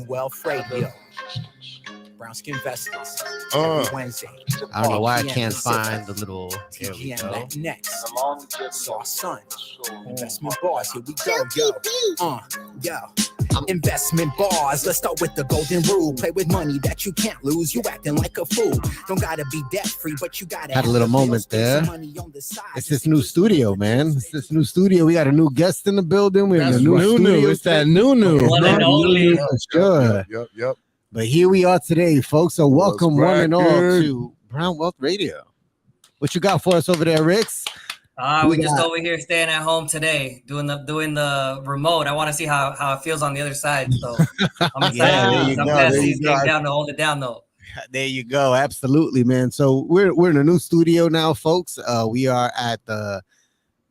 Wealth Radio, Brown Skin Investors, Uh, every Wednesday. I don't know why I 8 p.m. can't Pacific. find the little. Here we TGN go. Latinx, Sauce Sun, Investment Bars. Here we go, yo. Investment bars. Let's start with the golden rule. Play with money that you can't lose. You acting like a fool. Don't gotta be debt free, but you gotta. Had a little moment there. It's this new studio, man. It's this new studio. We got a new guest in the building. We're in the new studio. It's that new. One and only. For sure. Yep. But here we are today, folks. So welcome one and all cracking? to Brown Wealth Radio. What you got for us over there, Ricks? We just over here staying at home today, doing the remote. I want to see how it feels on the other side. So I'm excited. there you I'm go, glad there you he's getting down to hold it down though. There you go. Absolutely, man. So we're in a new studio now, folks. We are at the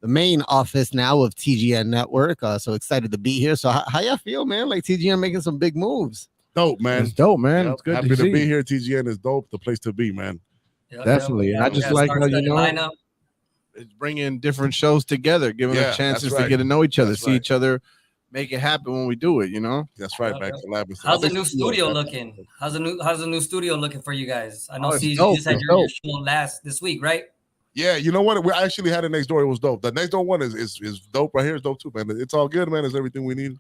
main office now of TGN Network. So excited to be here. So how y'all feel, man? Like TGN making some big moves. Dope, man. It's dope, man. Yep. It's good Happy to to see. be here. TGN is dope. The place to be, man. Yep, Definitely. And I we just got like how, star-studded you know, lineup. It's bringing different shows together, giving Yeah, us chances that's to right. get to know each other, That's see right. each other, make it happen when we do it. You know, That's right, Yep, man. yep. Collab and stuff. How's the I new think- studio looking? How's the new studio looking for you guys? I know Oh, it's you dope, just had it's your dope. show this week, right? Yeah, you know what? We actually had it next door. It was dope. The next door one is dope right here. It's dope too, man. It's all good, man. It's everything we need.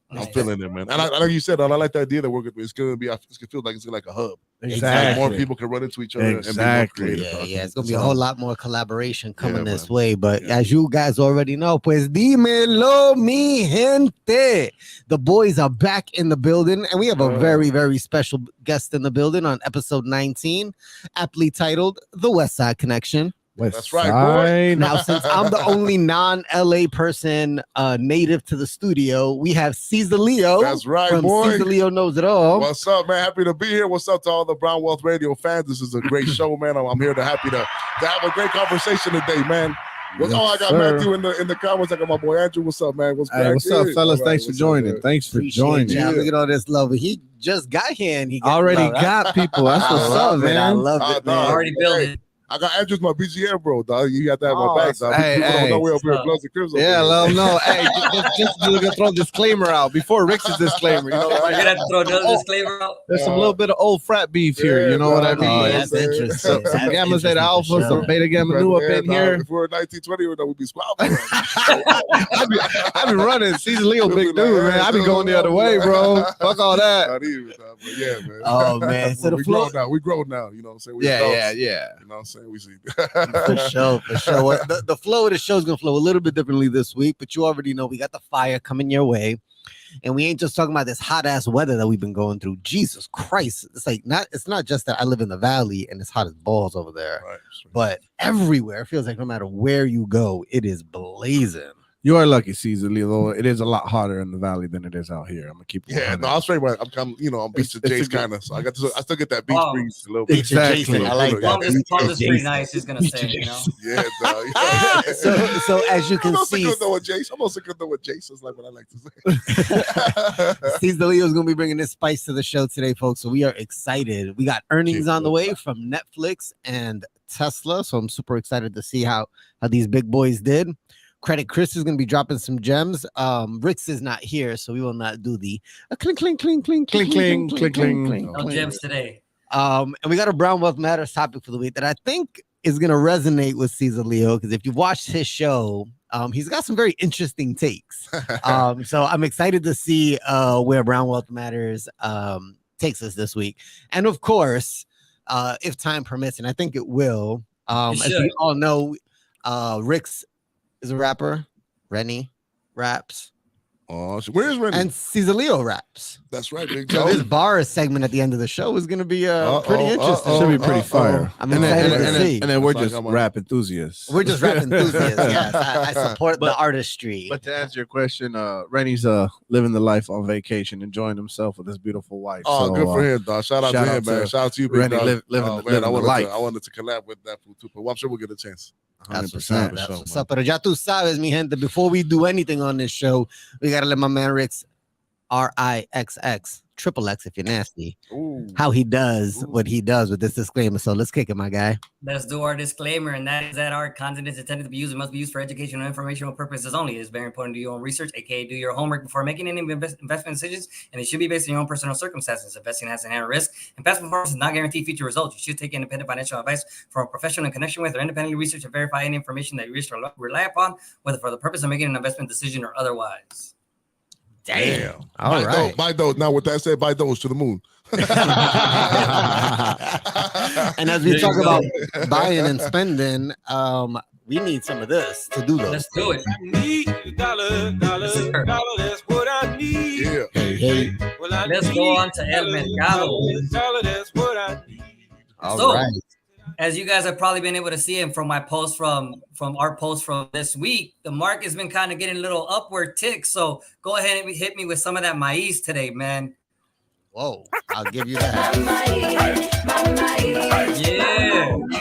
I'm Nice. feeling it, man. And I like you said, I like the idea that it's going to be. It feels like it's like a hub. Exactly. More people can run into each other. Exactly. And be more creative. Yeah. It's gonna be a whole lot more collaboration coming Yeah, this man. way. But Yeah. as you guys already know, pues dímelo, mi gente. The boys are back in the building, and we have a very, very special guest in the building on episode 19, aptly titled "The WestSide Connection." That's right, boy. Now, since I'm the only non-LA person native to the studio, we have CZALEO. That's right, from boy. CZALEO Knows It All. What's up, man? Happy to be here. What's up to all the Brown Wealth Radio fans? This is a great show, man. I'm here to happy to have a great conversation today, man. I got Matthew in the comments. I got my boy Andrew. What's up, man? What's Hey, what's up, cracking? fellas? All right, Thanks for what's up, joining. man? Thanks for Appreciate joining. y'all. Yeah. Look at all this love. He just got here and he got Already love. got people. That's I what's up, love it. I man. love Ah, it, dog. man. Already built it. I got Andrew's my BGM, bro. Dog. You got that in my back, dog. Hey, People don't hey. know we up here What's at Bloods and Crips. over Yeah, here. let them know. Hey, just gonna throw a disclaimer out before Rick's disclaimer. You know, You're like, gonna have to throw another disclaimer out. there's some little bit of old frat beef here. Yeah, You know what I dog. mean? Oh, Yeah, that's man. interesting. Some That's Gamma interesting Zeta for Alpha, sure. some Beta Gamma Nu up Yeah, in dog. here. If we were 1920, we'd be squabbling. I be running. CZALEO big dude, man. I be going the other way, bro. Fuck all that. Not even, dog, but yeah, man. Oh, man. So the we flow- grown now. We grown now. You know what I'm saying? We Yeah. adults. Yeah. You know what I'm saying? We see. For sure. Well, the flow of the show's gonna flow a little bit differently this week, but you already know we got the fire coming your way. And we ain't just talking about this hot ass weather that we've been going through. Jesus Christ. It's not just that I live in the valley and it's hot as balls over there, Right. but everywhere it feels like no matter where you go, it is blazing. You are lucky, CZALEO. Though it is a lot hotter in the valley than it is out here. I'm gonna keep. it Yeah, 100. no, I'm straight. I'm beach to It's a Jace good- kind of. So I still get that beach Oh. breeze a little bit. Exactly. I like that. Palm is pretty Jason. nice. He's gonna say, you know. Yeah, dog. Yeah. So as you can I'm see, also good with Jace. I'm also good with Jace. Is like what I like to say. CZALEO is going to be bringing this spice to the show today, folks. So we are excited. We got earnings on the way from Netflix and Tesla. So I'm super excited to see how these big boys did. Credit Chris is going to be dropping some gems. Ricks is not here, so we will not do the clink, clink, clink, clink, Clink, clink, clink, clink. No gems today. And we got a Brown Wealth Matters topic for the week that I think is going to resonate with CZALEO, because if you've watched his show, he's got some very interesting takes. So I'm excited to see where Brown Wealth Matters takes us this week. And of course, if time permits, and I think it will, as should. we all know, Ricks is a rapper, Rennie raps, Oh, where's Rennie? and CZALEO raps. That's right, big So Joe. this bar segment at the end of the show is going to be pretty interesting. Should be pretty fire. I'm and excited then, to and then- see. and then we're That's just like I'm rap enthusiasts. We're just rap enthusiasts. Yes, I support the But- artistry. But to answer your question, Rennie's living the life on vacation, enjoying himself with his beautiful wife. Oh, So, good for him, dog. Shout out shout to him, out man. to Shout out to you, big Rennie, dog. living Oh, the man, I life. wanted to collab with that food too, but I'm sure we'll get a chance. That's what's 100%. up. That's what's up. Pero ya tú sabes, mi gente, before we do anything on this show, we got to let my man Ricks, RIXX, Triple X if you're nasty. Ooh. How he does what he does with this disclaimer. So let's kick it, my guy. Let's do our disclaimer, and that is that our content is intended to be used and must be used for educational and informational purposes only. It is very important to do your own research, aka do your homework before making any investment decisions, and it should be based on your own personal circumstances. Investing has inherent risk, and past performance does not guarantee future results. You should take independent financial advice from a professional in connection with or independently research and verify any information that you wish to rely upon, whether for the purpose of making an investment decision or otherwise. Damn. All right. Buy those. Now, with that said, buy those to the moon. And as we talk about buying and spending, we need some of this to do those. Let's do it. Dollar, that's what I need. Yeah. Hey. Well, I Let's go on to El Mercado. Dollar, that's what I need. All So, right. as you guys have probably been able to see, and from my post from our post from this week, the market's been kind of getting a little upward tick. So go ahead and hit me with some of that maize today, man. Whoa, I'll give you that. Yeah. We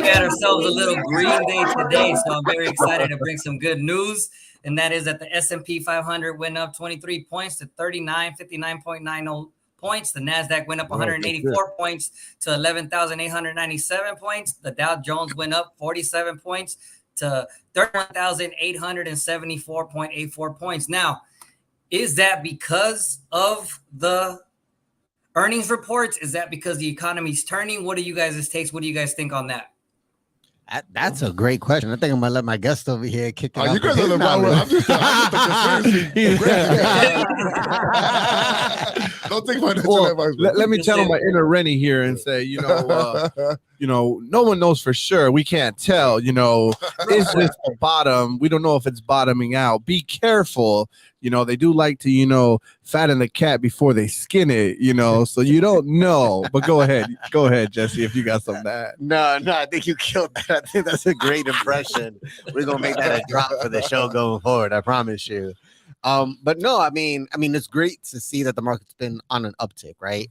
had ourselves a little green day today, so I'm very excited to bring some good news. And that is that the S&P 500 went up 23 points to 3959.90 points. The NASDAQ went up 184 points to 11,897 points. The Dow Jones went up 47 points to 31,874.84 points. Now, is that because of the earnings reports? Is that because the economy's turning? What do you guys' takes? What do you guys think on that? That's a great question. I think I'm gonna let my guest over here kick it off. You guys with are his the knowledge. Don't take my Well, advice. let me channel my inner Rennie here and say, no one knows for sure. We can't tell, is this the bottom? We don't know if it's bottoming out. Be careful. They do like to, fatten the cat before they skin it, so you don't know. But go ahead, Jesse, if you got something to add. No, I think you killed that. I think that's a great impression. We're gonna make that a drop for the show going forward. I promise you. But no, I mean, it's great to see that the market's been on an uptick, right?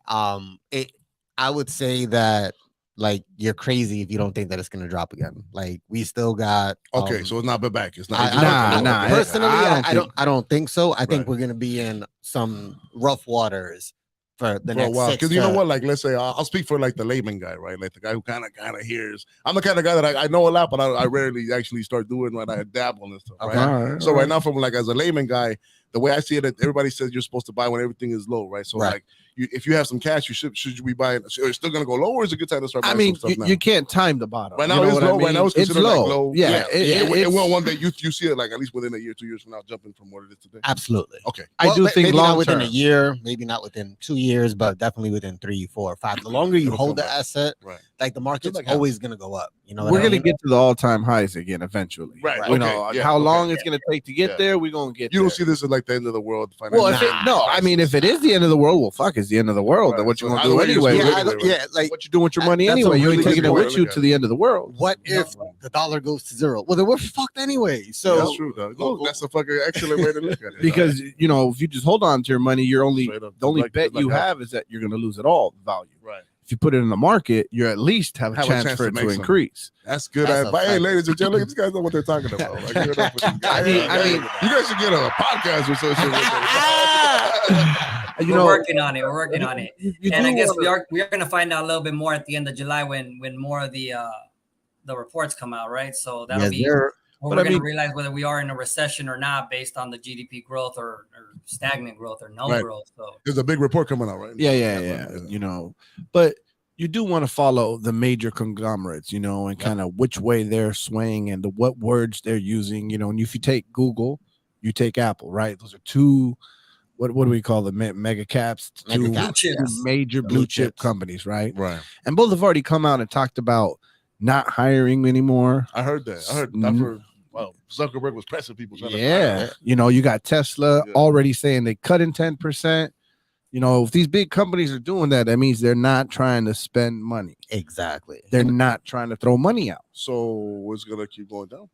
I would say that like you're crazy if you don't think that it's gonna drop again. Like we still got Okay, so it's not back. It's not. I personally, I don't think so. I think Right. we're gonna be in some rough waters for the For a next while, 6 because you know what, like let's say I'll speak for like the layman guy, right? Like the guy who kind of hears. I'm the kind of guy that I know a lot, but I rarely actually start doing what I dabble and stuff. Right? Okay. So right now, from like as a layman guy, the way I see it, everybody says you're supposed to buy when everything is low, right? So Right. like if you have some cash, should you be buying? It's still gonna go low, or is it a good time to start buying I mean, some stuff now? you can't time the bottom. Right now You know it's what I low. mean? Right now it's It's considered like low. low. Yeah, it it's- will one day you see it like at least within a year, 2 years from now, jumping from what it is today. Absolutely. Okay. I do think maybe not long within term. a year, maybe not within 2 years, but definitely within 3, 4, 5. The longer you It'll hold come the back. asset, Right. like the market's like always gonna go up. You know, We're gonna get to the all-time highs again eventually. Right, You okay, know yeah, how okay. long it's gonna take to get Yeah. there. We're gonna get. You don't there. see this as like the end of the world. Well, if I mean, if it is the end of the world, well, fuck, it's the end of the world. Then Right, what you so gonna either do way, you're anyway? still yeah, anyway, right? like What you doing with your money That's a anyway? You ain't really taking good it way with to you look to at the end of the world. what if the dollar goes to zero? Well, then we're fucked anyway. So That's true, though. Look, that's a fucking excellent way to look at it. Because if you just hold on to your money, you're only Straight up. the only Like- bet like you how- have is that you're gonna lose it all value. Right. If you put it in the market, you at least have a chance for to it make to some. increase. That's good That's a advice. Hey, fact. ladies and gentlemen, these guys know what they're talking about. Like, give it up for these guys. I mean, you guys should get a podcast or something. We're working on it. We're working on it. You And I do guess wanna- we are going to find out a little bit more at the end of July when more of the reports come out, right? So that'll yes, be sir. when But we're I going to mean- realize whether we are in a recession or not based on the GDP growth or stagnant growth or no Right. growth. So There's a big report coming out, right? Yeah. But you do want to follow the major conglomerates, and kind of which way they're swaying and what words they're using, and if you take Google, you take Apple, right? Those are two, what do we call them? Mega caps, Mega two, caps, Blue two chips. major The blue blue chip chips. companies, right? Right. And both have already come out and talked about not hiring anymore. I heard that. I've heard. Well, Zuckerberg was pressing people. Trying Yeah, To you got Tesla Yeah. already saying they cut in 10%. If these big companies are doing that, that means they're not trying to spend money. Exactly. They're not trying to throw money out. So it's gonna keep going down.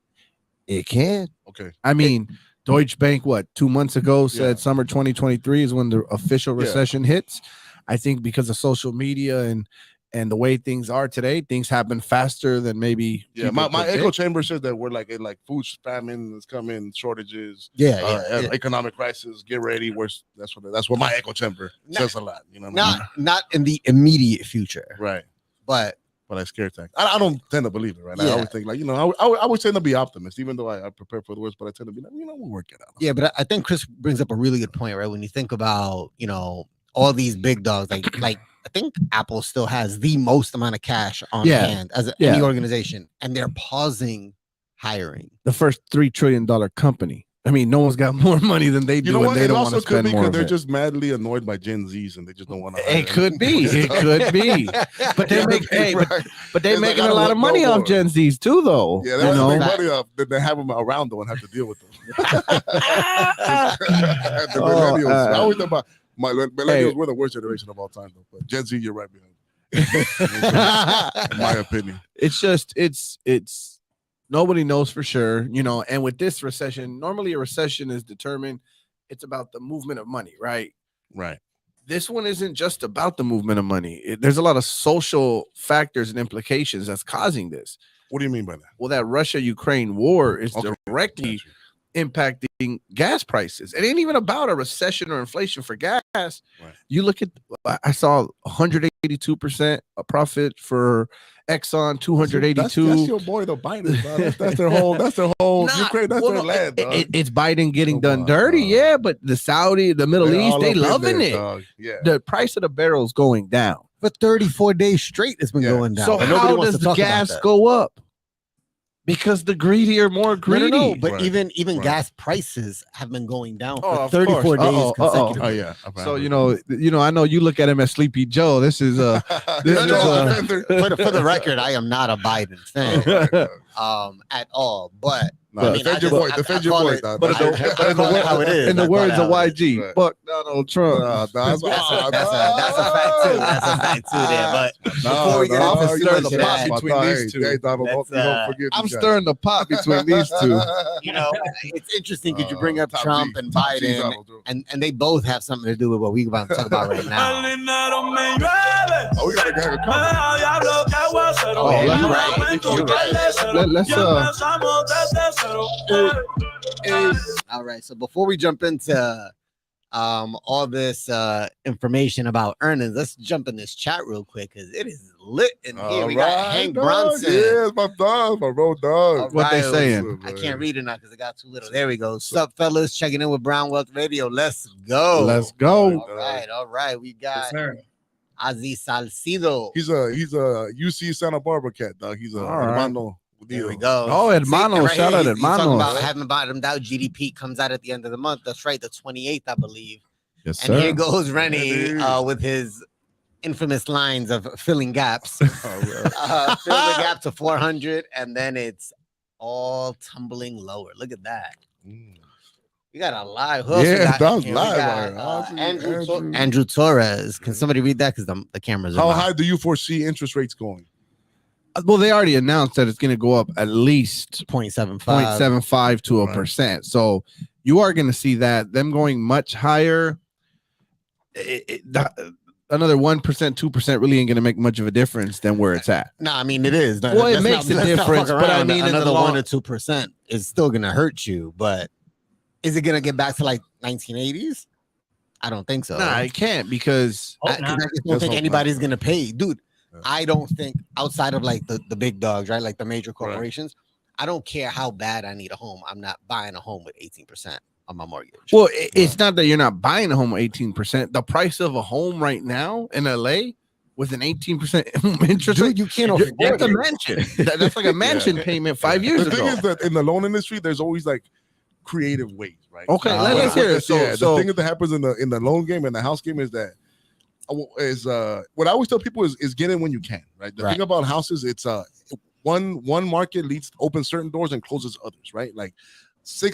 It can. Okay. I mean, Deutsche Bank, 2 months ago said Yeah. summer 2023 is when the official Yeah. recession hits. I think because of social media and And the way things are today, things happen faster than maybe. Yeah, people my predict. echo chamber says that we're like in like food famine is coming, shortages, Yeah, economic crisis. Get ready. That's what my echo chamber says a lot. You know, what I mean? Not in the immediate future, Right. but I scare tactic. I don't tend to believe it, right? I Yeah. always think like, I would tend to be optimist, even though I prepare for the worst, but I tend to be like, we'll work it out. yeah, but I think Chris brings up a really good point, right? When you think about, all these big dogs, like I think Apple still has the most amount of cash on hand as any organization, and they're pausing hiring. The first $3 trillion company. I mean, no one's got more money than they do, and they don't want to spend more. They're just madly annoyed by Gen Zs, and they just don't want to. It could be. It could be. But they but they're making a lot of money off Gen Zs too, though. Yeah, they make money off. They have them around though and have to deal with them. The millennials. I always think about millennials. We're the worst generation of all time, though. But Gen Z, you're right behind. In my opinion, it's. Nobody knows for sure, and with this recession, normally a recession is determined. It's about the movement of money, right? Right. This one isn't just about the movement of money. There's a lot of social factors and implications that's causing this. What do you mean by that? Well, that Russia-Ukraine war is directly impacting gas prices. It ain't even about a recession or inflation for gas. Right. You look at, I saw 182% a profit for Exxon, 282. That's your boy, the Biden. That's their whole. Ukraine. That's their land. It's Biden getting done dirty, but the Middle East, they loving it. Yeah. The price of the barrel is going down for 34 days straight. It's been going down. So how does the gas go up? Because the greedy are more greedy. No, but even gas prices have been going down for 34 course. days consecutively. Oh yeah. So I know you look at him as Sleepy Joe. This is for the record, I am not a Biden fan at all. But defend your boy. Defend your boy. But how it is. In the words of YG, fuck Donald Trump. That's a fact too. That's a fact too. There, but before we get into stirring the pot between these two, I'm stirring the pot between these two. It's interesting because you bring up Trump and Biden, and they both have something to do with what we're about to talk about right now. We gotta get a All right. So before we jump into all this information about earnings, let's jump in this chat real quick because it is lit in here. We got Hank Bronson. Yeah, my road dog. What they saying? I can't read it now because it got too little. There we go. Sup, fellas? Checking in with Brown Wealth Radio. Let's go. All right. We got Aziz Salcido. He's a UC Santa Barbara cat, dog. He's a hermano. There we go. Oh, hermano. Right Shout out here, hermano. About having bottomed out. GDP comes out at the end of the month. That's right. The 28th, I believe. Yes, sir. And here goes Rennie with his infamous lines of filling gaps. Fill the gap to 400, and then it's all tumbling lower. Look at that. We got a live. Yeah, that was live. Andrew Torres. Can somebody read that? Because the cameras are How high do you foresee interest rates going? Well, they already announced that it's going to go up at least 0.75 to 1%. So you are going to see that them going much higher. Another 1%, 2% really ain't going to make much of a difference than where it's at. No, I mean it is. Well, it makes a difference, but I mean another 1 or 2% is still going to hurt you. But is it going to get back to like 1980s? I don't think so. Nah, it can't because I just don't think anybody's going to pay, dude. I don't think outside of like the big dogs, right? Like the major corporations, I don't care how bad I need a home. I'm not buying a home with 18% on my mortgage. Well, it's not that you're not buying a home with 18%. The price of a home right now in LA with an 18% interest rate, you can't afford that's a mansion. That's like a mansion payment 5 years ago. The thing is that in the loan industry, there's always like creative ways, right? Okay, let's hear it. The thing that happens in the loan game and the house game is that what I always tell people is get in when you can, right? The thing about houses, it's one market opens certain doors and closes others, right? Like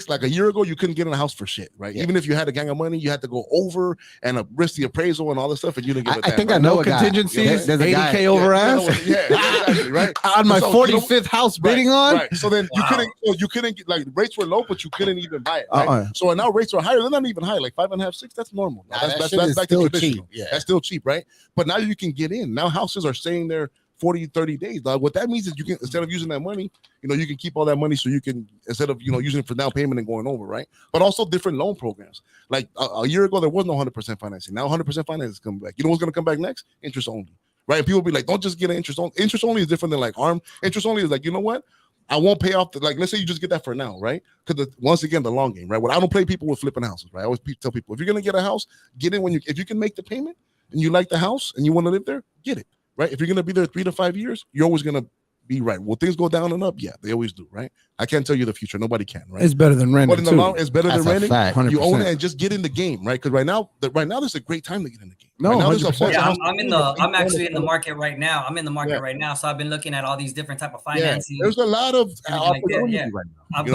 like a year ago, you couldn't get in a house for shit, right? Yeah. Even if you had a gang of money, you had to go over and risk the appraisal and all this stuff, and you didn't give a damn. I think I right? know No a guy. contingencies. There's a guy. 80K over ass. Yeah, exactly, right. On my So, 45th house bidding on. Right. So then you couldn't get, like, rates were low, but you couldn't even buy it. Right? Uh-uh. So now rates are higher. They're not even high, like 5.5, 6. That's normal. Nah, That's that shit is back still to traditional. cheap. Yeah. That's still cheap, right? But now you can get in. Now houses are staying there 40, 30 days, dog. What that means is you can, instead of using that money, you can keep all that money, so you can, instead of using it for down payment and going over, right? But also different loan programs. Like a year ago, there was no 100% financing. Now 100% finance is coming back. You know what's going to come back next? Interest only, right? And people be like, don't just get an interest only. Interest only is different than like ARM. Interest only is like, you know what? I won't pay off like, let's say you just get that for now, right? Because once again, the long game, right? What I don't play people with flipping houses, right? I always tell people, if you're going to get a house, get in if you can make the payment and you like the house and you want to live there, get it. Right? If you're going to be there 3 to 5 years, you're always going to be right. Will things go down and up? Yeah, they always do, right? I can't tell you the future. Nobody can, right? It's better than renting. But in the too. long, it's better That's than a renting. fact. You own it 100%. and just get in the game, right? Because right now there's a great time to get in the game. No, right now, there's a 100%. bunch of Yeah, houses- I'm actually in the market right now. I'm in the market Yeah. right now, so I've been looking at all these different type of Yeah, financing. there's a lot of Everything like that, opportunity yeah. right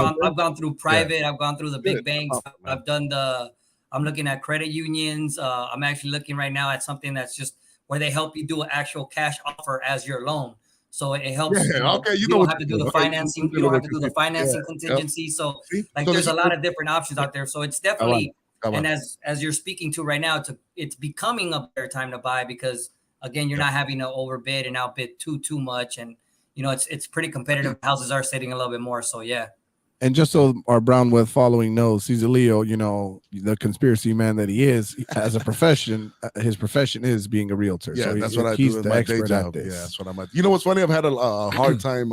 now. I've gone through private. I've gone through the big Good. banks. Oh, man. I've done I'm looking at credit unions. I'm actually looking right now at something that's just where they help you do an actual cash offer as your loan. So it helps. Yeah, okay, you you know don't what have to you do do. the Okay, financing. you You don't know have to what do you the financing yeah, contingency. So See? like So there's a this- lot of different options out there. So it's definitely Come on. and as you're speaking to right now, it's becoming a better time to buy because again, you're not having to overbid and outbid too much, and it's pretty competitive. Houses are sitting a little bit more, so yeah. And just so our Brownwood following knows, CZALEO, the conspiracy man that he is, as a profession, his profession is being a realtor. Yeah, so that's what I he's do in the my day expert job. at this. Yeah, that's what I'm at. You know what's funny? I've had a hard time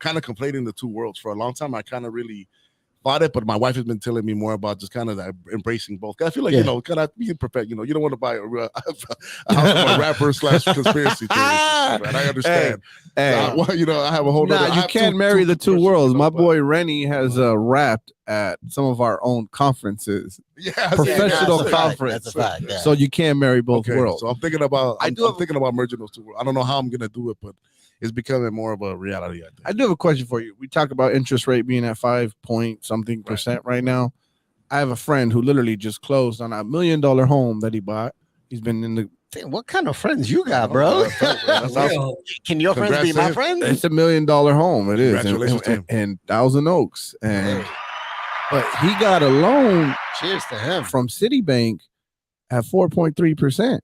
kind of conflating the two worlds for a long time. I kind of really fought it, but my wife has been telling me more about just kind of embracing both. I feel like, kind of being prepared. You don't want to buy a house from a rapper / conspiracy theorist. Right? I understand. Hey, I have a whole you can't marry the two worlds. My boy Rennie has rapped at some of our own conferences. Yeah, professional that's a fact. conference. That's a fact. Yeah. So you can't marry both worlds. So I'm thinking about I'm thinking about merging those two worlds. I don't know how I'm gonna do it, but it's becoming more of a reality. I think. I do have a question for you. We talk about interest rate being at 5% right now. I have a friend who literally just closed on $1 million home that he bought. He's been in the. Damn, what kind of friends you got, bro? That's awesome. Can your friends Congrats be to my him. friends? It's $1 million home. It is, Congratulations to him. and Thousand Oaks, but he got a loan Cheers to him. from Citibank at 4.3%.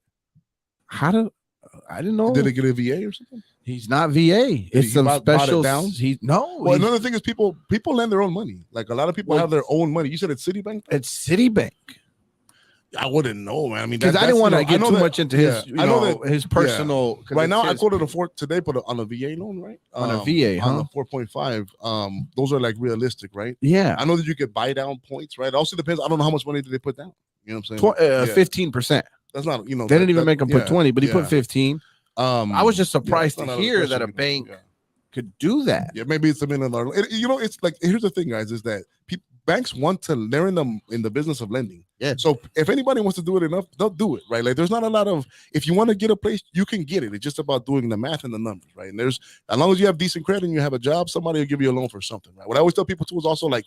I didn't know. Did it get a VA or something? He's not VA. It's he some bought it special. down? Well, another thing is people lend their own money. Like a lot of people have their own money. You said it's Citibank? It's Citibank. I wouldn't know, man. I mean, Because I didn't want to get too much into his, I know that his personal. 'cause Right now, I his- quoted a 4 today, but on a VA loan, right? On a VA, on huh? a 4.5. Those are like realistic, right? Yeah, I know that you could buy down points, right? It also depends. I don't know how much money did they put down. You know what I'm saying? 15%. That's not, They didn't even make him put 20, but he put 15. I was just surprised it's to not hear out of the that a question, bank could do that. Yeah, maybe it's $1 million. It's like, here's the thing, guys, is that banks want to, they're in the business of lending. Yeah. So if anybody wants to do it enough, they'll do it, right? Like there's not a lot of, if you want to get a place, you can get it. It's just about doing the math and the numbers, right? And as long as you have decent credit and you have a job, somebody will give you a loan for something, right? What I always tell people too is also like,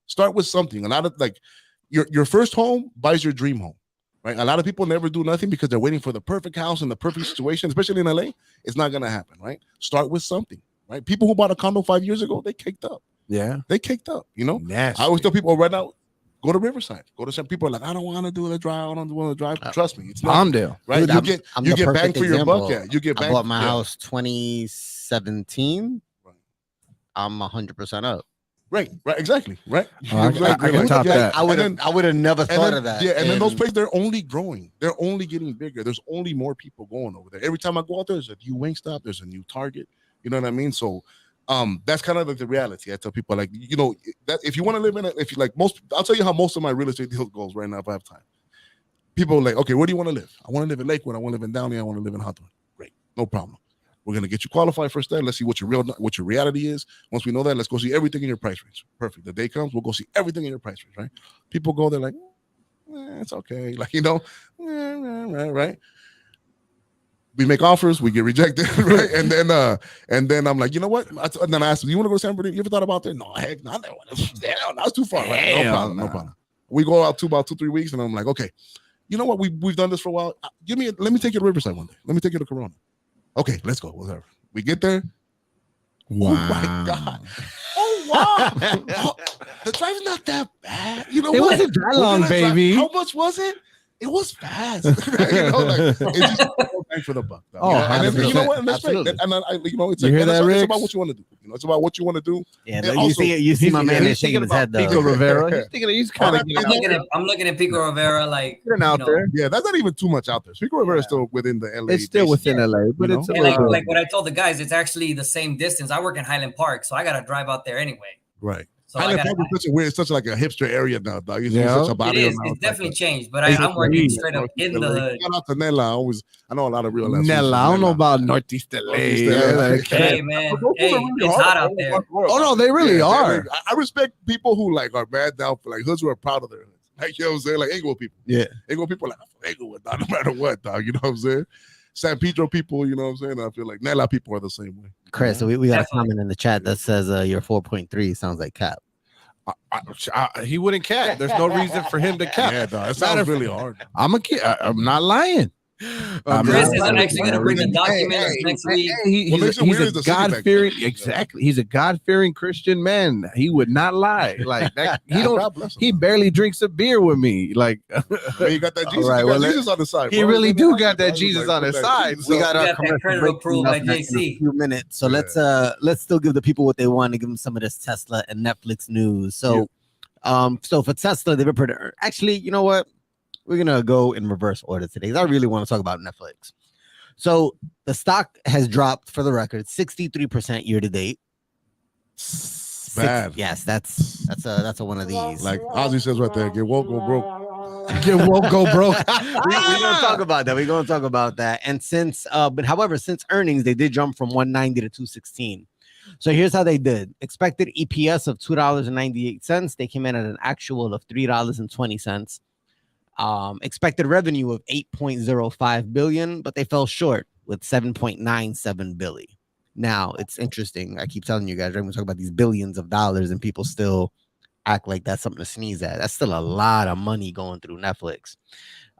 start with something. A lot of like your first home buys your dream home. Right? A lot of people never do nothing because they're waiting for the perfect house and the perfect situation, especially in LA. It's not going to happen, right? Start with something, right? People who bought a condo 5 years ago, they caked up. Yeah. They caked up, Nasty. I always tell people right now, go to Riverside. Go to some people are like, I don't want to do the drive. I don't want to drive. Trust me, it's not, Palmdale. right? Dude, you get bang for your buck. Yeah, you get I bang. bought my house 2017. I'm 100% up. Right, exactly, right. I can top that. I would have never thought of that. Yeah, and then those places, they're only growing. They're only getting bigger. There's only more people going over there. Every time I go out there, there's a new Wingstop. There's a new Target. You know what I mean? So, that's kind of like the reality. I tell people like, that if you want to live in it, if you like I'll tell you how most of my real estate deal goes right now if I have time. People are like, okay, where do you want to live? I want to live in Lakewood. I want to live in Downey. I want to live in Hawthorne. Great, no problem. We're gonna get you qualified first. Let's see what your reality is. Once we know that, let's go see everything in your price range. Perfect. The day comes, we'll go see everything in your price range. Right? People go there like, it's okay. Like right. we make offers, we get rejected, right? And then I'm like, you know what? And then I asked him, you want to go to San Bernardino? You ever thought about that? No, heck, no, that's too far. Right? No problem. We go out about 2-3 weeks, and I'm like, okay, you know what? We've done this for a while. Let me take you to Riverside one day. Let me take you to Corona. Okay, let's go. Whatever. We get there. Wow. Oh my God. Oh wow. Oh, the drive's not that bad. You know It what? wasn't that long, baby. How much was it? It was fast. You know, like it's just bang for the buck. Though, Oh, you know? And then, you know 100%. what? And that's Absolutely. great. And I, you know, it's, You hear that, it's Riggs? about what you want to do. You know, it's about what you want to do. Yeah, And no, also, you see my man is shaking his head though. Pico Rivera. He's kind of I'm looking at Pico Rivera like out there. Yeah, that's not even too much out there. Pico Rivera is still within the LA. It's still within LA, but You know? it's a And little bit. like what I told the guys, it's actually the same distance. I work in Highland Park, so I gotta drive out there anyway. Right. So Highland Park is such a weird, such like a hipster area now, dog. It's such a it barrio is. now. It's definitely changed, but It's I'm working crazy. straight up in the hood. Shout out to Nella. I know a lot of real. Nella, I don't know about Northeast LA. Hey man, hey, it's hot out there. Oh no, they really are. I respect people who like are bad down for like hoods who are proud of their hoods. Like, you know what I'm saying? Like Englewood people. Yeah. Englewood people like Englewood, dog, no matter what, dog. You know what I'm saying? San Pedro people, you know what I'm saying? I feel like Nella people are the same way. Chris, so we got a comment in the chat that says your 4.3 sounds like cap. He wouldn't cap. There's no reason for him to cap. Yeah, dog. It sounds really hard. I'm not lying. Chris isn't actually going to bring the documents next week. He's a God-fearing, exactly. He's a God-fearing Christian man. He would not lie like that. He barely drinks a beer with me. Like you got that Jesus, Jesus on the side. He really do got that Jesus on his side. We got our that credit approved by JC. Few minutes, so let's still give the people what they want and give them some of this Tesla and Netflix news. So, so for Tesla, they've been pretty. Actually, you know what? We're gonna go in reverse order today. I really want to talk about Netflix. So the stock has dropped, for the record, 63% year to date. Bad. Yes, that's a one of these. Like Ozzy says right there, get woke, go broke. Get woke, go broke. We're gonna talk about that. We're gonna talk about that. And since however, since earnings, they did jump from 190 to 216. So here's how they did. Expected EPS of $2.98. They came in at an actual of $3.20. Expected revenue of 8.05 billion, but they fell short with 7.97 billion. Now it's interesting. I keep telling you guys, right? When we talk about these billions of dollars and people still act like that's something to sneeze at. That's still a lot of money going through Netflix.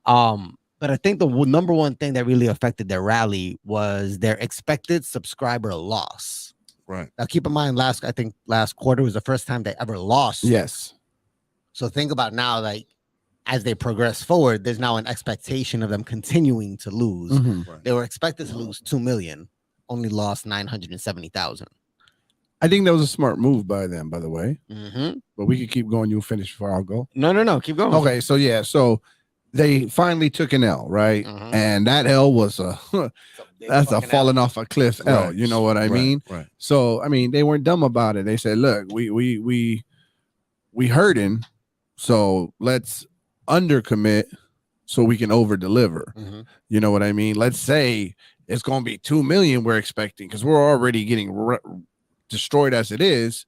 But I think the number one thing that really affected their rally was their expected subscriber loss. Right. Now keep in mind, last quarter was the first time they ever lost. Yes. So think about now, like, as they progress forward, there's now an expectation of them continuing to lose. Mm-hmm. They were expected to lose 2 million, only lost 970,000. I think that was a smart move by them, by the way. Mm-hmm. But we could keep going. You finish before I'll go. No, keep going. Okay, so they finally took an L, right? Mhm. And that L was that's a falling off a cliff L. Right. You know what I mean? Right. So I mean, they weren't dumb about it. They said, "Look, we hurting, so let's undercommit so we can over deliver." Mhm. You know what I mean? Let's say it's going to be 2 million we're expecting because we're already getting destroyed as it is.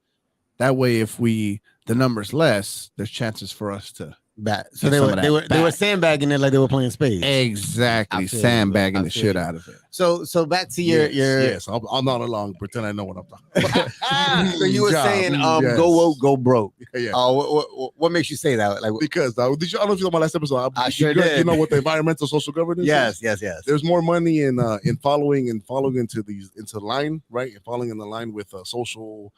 That way, if the number's less, there's chances for us to So get some of that they were back. sandbagging it like they were playing spades. Exactly, I feel you. sandbagging I the feel shit you. out of it. So back to your Yes, I'll nod along, pretend I know what I'm talking about. so you were Yeah, saying yes. go woke, go broke. Yeah. What makes you say that? Like Because did you? I don't know if you saw my last episode. I sure did. You know what the environmental social governance is? yes. There's more money in following into line, right? And following in the line with social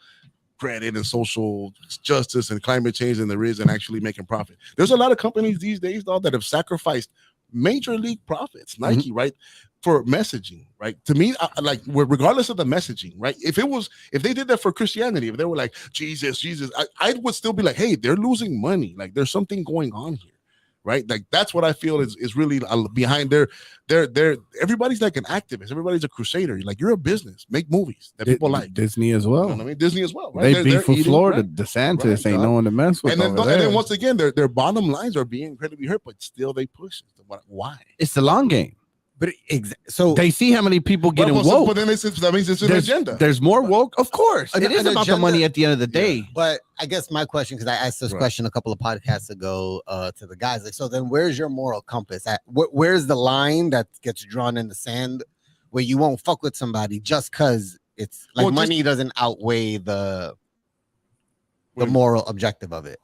credit and social justice and climate change than there is in actually making profit. There's a lot of companies these days, though, that have sacrificed major league profits, Nike, right, for messaging, right? To me, regardless of the messaging, right? If they did that for Christianity, if they were like Jesus, I would still be like, hey, they're losing money. Like there's something going on here. Right, like that's what I feel is really behind their everybody's like an activist, everybody's a crusader. You're a business, make movies that people like. Disney as well. You know what I mean? Disney as well. Right? They beat for eating, Florida. right? DeSantis Right, ain't no one to mess with. And then, over and there. then once again, their bottom lines are being incredibly hurt, but still they push it. Why? It's the long game. But so They see how many people getting But woke. then that means it's an agenda. There's more woke, of course. It is an about the agenda- money at the end of the day. But I guess my question, because I asked this question a couple of podcasts ago to the guys, like, so then where's your moral compass? Where's the line that gets drawn in the sand where you won't fuck with somebody just because it's like Well, money doesn't outweigh the moral objective of it.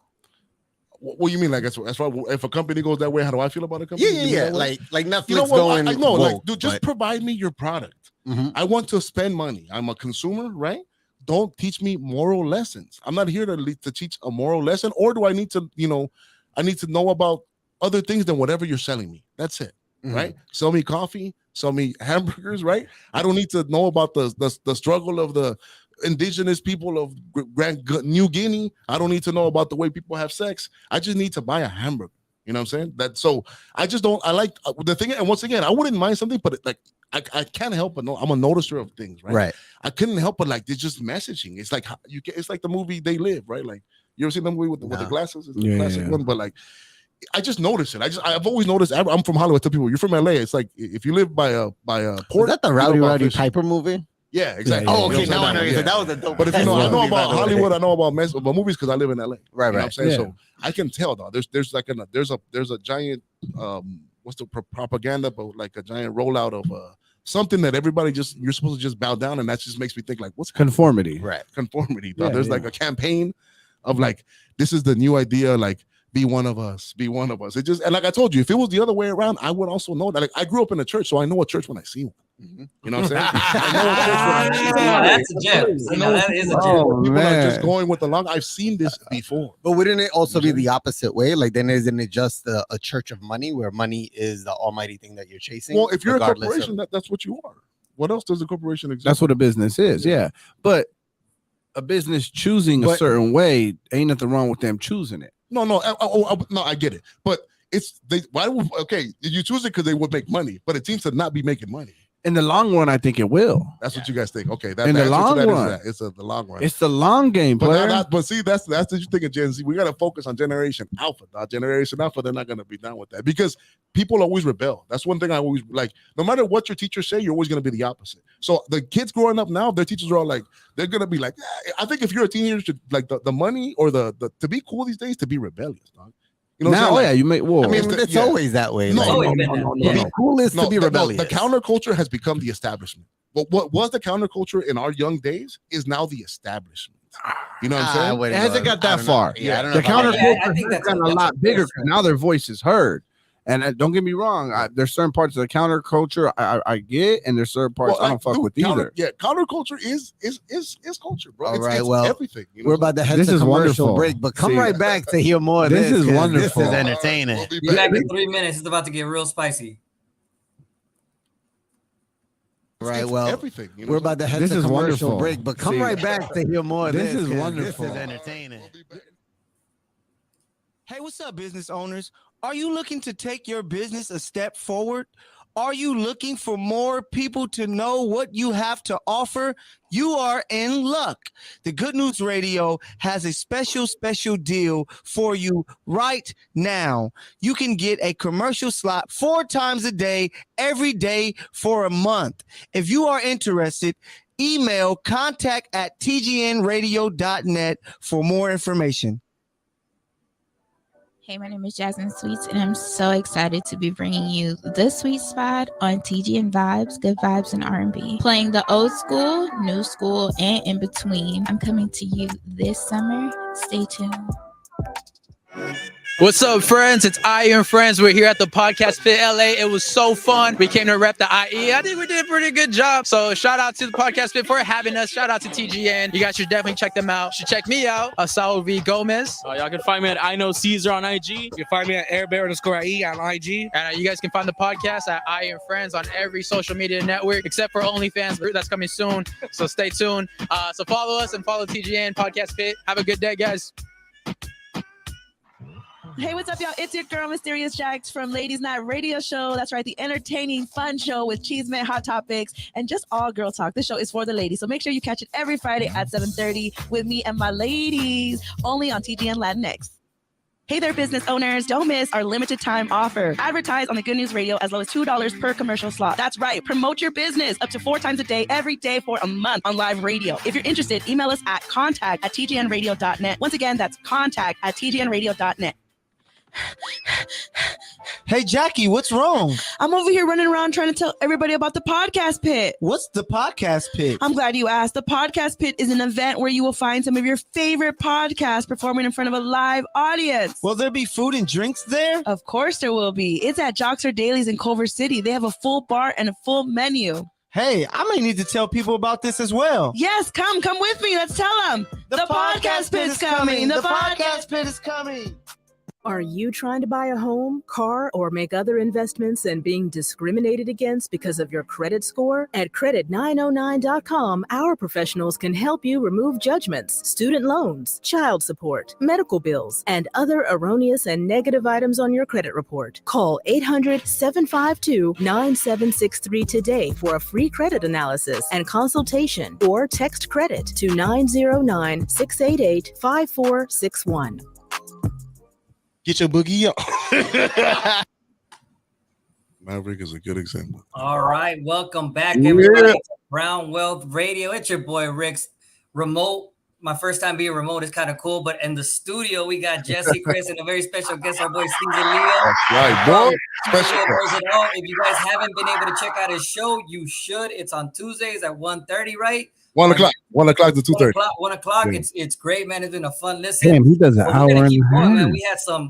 What do you mean? Like, that's why if a company goes that way, how do I feel about a company? Yeah. Like Netflix You know what? going. I know, woke, like, dude, just but- provide me your product. Mhm. I want to spend money. I'm a consumer, right? Don't teach me moral lessons. I'm not here to teach a moral lesson, or do I need to, I need to know about other things than whatever you're selling me. That's it, right? Sell me coffee, sell me hamburgers, right? I don't need to know about the struggle of the indigenous people of New Guinea. I don't need to know about the way people have sex. I just need to buy a hamburger. You know what I'm saying? So I just don't. I like the thing, and once again, I wouldn't mind something, but I can't help but know I'm a noticer of things, right? Right. I couldn't help but there's just messaging. It's like it's like the movie They Live, right? Like, you ever seen the movie with the glasses? It's the classic one, but I just noticed it. I've always noticed. I'm from Hollywood. To people, you're from LA. It's like if you live by a port. Is that the Rowdy Piper movie? Yeah, exactly. Oh, okay. You know Now I know. yeah. That was a dope. But if you know, I know about movie, Hollywood. I know about movies because I live in LA. Right, You know what I'm saying? Yeah. So I can tell though. There's a giant what's the propaganda, but like a giant rollout of something that everybody you're supposed to just bow down, and that just makes me think like, what's Conformity. Right. conformity? Yeah, There's like a campaign of like, this is the new idea, like, be one of us, be one of us. It just, and like I told you, if it was the other way around, I would also know that. Like, I grew up in a church, so I know a church when I see one. You know what I'm saying? I know a church when I That's a gem. That is a gem. people are just man. going with the long. I've seen this before. But wouldn't it also be the opposite way? Like, then isn't it just a church of money where money is the almighty thing that you're chasing? Well, if you're a regardless corporation, that's what you are. What else does a corporation exist? That's what a business is. Yeah. But a business choosing a But- certain way, ain't nothing wrong with them choosing it. No, I get it, but you choose it because they would make money, but it seems to not be making money. In the long run, I think it will. That's what you guys think. Okay, In the long run. It's the long run. It's the long game, player. But see, that's what you think of Gen Z. We got to focus on Generation Alpha. Generation Alpha, they're not going to be down with that because people always rebel. That's one thing I always like. No matter what your teachers say, you're always going to be the opposite. So the kids growing up now, their teachers are all like, they're going to be like, I think if you're a teenager, should, like the money or the to be cool these days, to be rebellious, dog. You know what I'm Now, saying? yeah, you make. Whoa. I mean, it's always that way. No, like, always been that. Yeah. to be cool is to be rebellious. The counterculture has become the establishment. But what was the counterculture in our young days is now the establishment. You know what I'm saying? It hasn't got that far. Yeah, I don't The know. about that. Yeah, I counterculture think has that's gotten a lot bigger because now their voice is heard. And don't get me wrong, there's certain parts of the counterculture I get, and there's certain parts I don't fuck with either. Yeah, counterculture is culture, bro. All It's right, well, everything. You know We're what I'm about to head This to is commercial wonderful. break, but come See, right back to hear more of this. this is 'cause wonderful. This is saying? entertaining. We'll be Be back back. in 3 minutes. It's about to get real spicy. Right, It's well, everything. You know we're what I'm about to head This to is commercial wonderful. break, but come See, right back to hear more of this this. is 'cause wonderful. This is entertaining. Hey, what's up, business owners? Are you looking to take your business a step forward? Are you looking for more people to know what you have to offer? You are in luck. The Good News Radio has a special deal for you right now. You can get a commercial slot 4 times a day, every day for a month. If you are interested, email contact@tgnradio.net for more information. Hey, my name is Jasmine Sweets, and I'm so excited to be bringing you The Sweet Spot on TGN Vibes, Good Vibes, and R&B. Playing the old school, new school, and in between. I'm coming to you this summer. Stay tuned. What's up, friends? It's Iron Friends. We're here at the Podcast Pit LA. It was so fun. We came to rep the IE. I think we did a pretty good job. So shout out to the Podcast Pit for having us. Shout out to TGN. You guys should definitely check them out. You should check me out, Saul V. Gomez. Y'all can find me at I Know Caesar on IG. You can find me at airbear_IE on IG. And you guys can find the podcast at Iron Friends on every social media network, except for OnlyFans. That's coming soon. So stay tuned. So follow us and follow TGN Podcast Pit. Have a good day, guys. Hey, what's up, y'all? It's your girl, Mysterious Jax from Ladies Night Radio Show. That's right, the entertaining, fun show with Cheeseman, Hot Topics, and just all girl talk. This show is for the ladies, so make sure you catch it every Friday at 7:30 with me and my ladies, only on TGN Latinx. Hey there, business owners. Don't miss our limited time offer. Advertise on the Good News Radio as low as $2 per commercial slot. That's right. Promote your business up to 4 times a day, every day for a month on live radio. If you're interested, email us at contact@tgnradio.net. Once again, that's contact@tgnradio.net. Hey, Jackie, what's wrong? I'm over here running around trying to tell everybody about the podcast pit. What's the podcast pit? I'm glad you asked. The podcast pit is an event where you will find some of your favorite podcasts performing in front of a live audience. Will there be food and drinks there? Of course there will be. It's at Joxer Dailies in Culver City. They have a full bar and a full menu. Hey, I might need to tell people about this as well. Yes, come with me. Let's tell them. The podcast pit is coming. The podcast pit is coming. Are you trying to buy a home, car, or make other investments and being discriminated against because of your credit score? At credit909.com, our professionals can help you remove judgments, student loans, child support, medical bills, and other erroneous and negative items on your credit report. Call 800-752-9763 today for a free credit analysis and consultation, or text credit to 909-688-5461. Get your boogie up. Maverick is a good example. All right, welcome back, everybody, to Brown Wealth Radio. It's your boy Rick's remote. My first time being remote is kind of cool, but in the studio we got Jesse, Chris, and a very special guest, our boy CZALEO. That's right, boy. Special. If you guys haven't been able to check out his show, you should. It's on Tuesdays at 1:30, right? 1 o'clock. 1 o'clock to 2:30. 1 o'clock. Yeah. It's great, man. It's been a fun listen. Damn, he does an hour and a half. Man.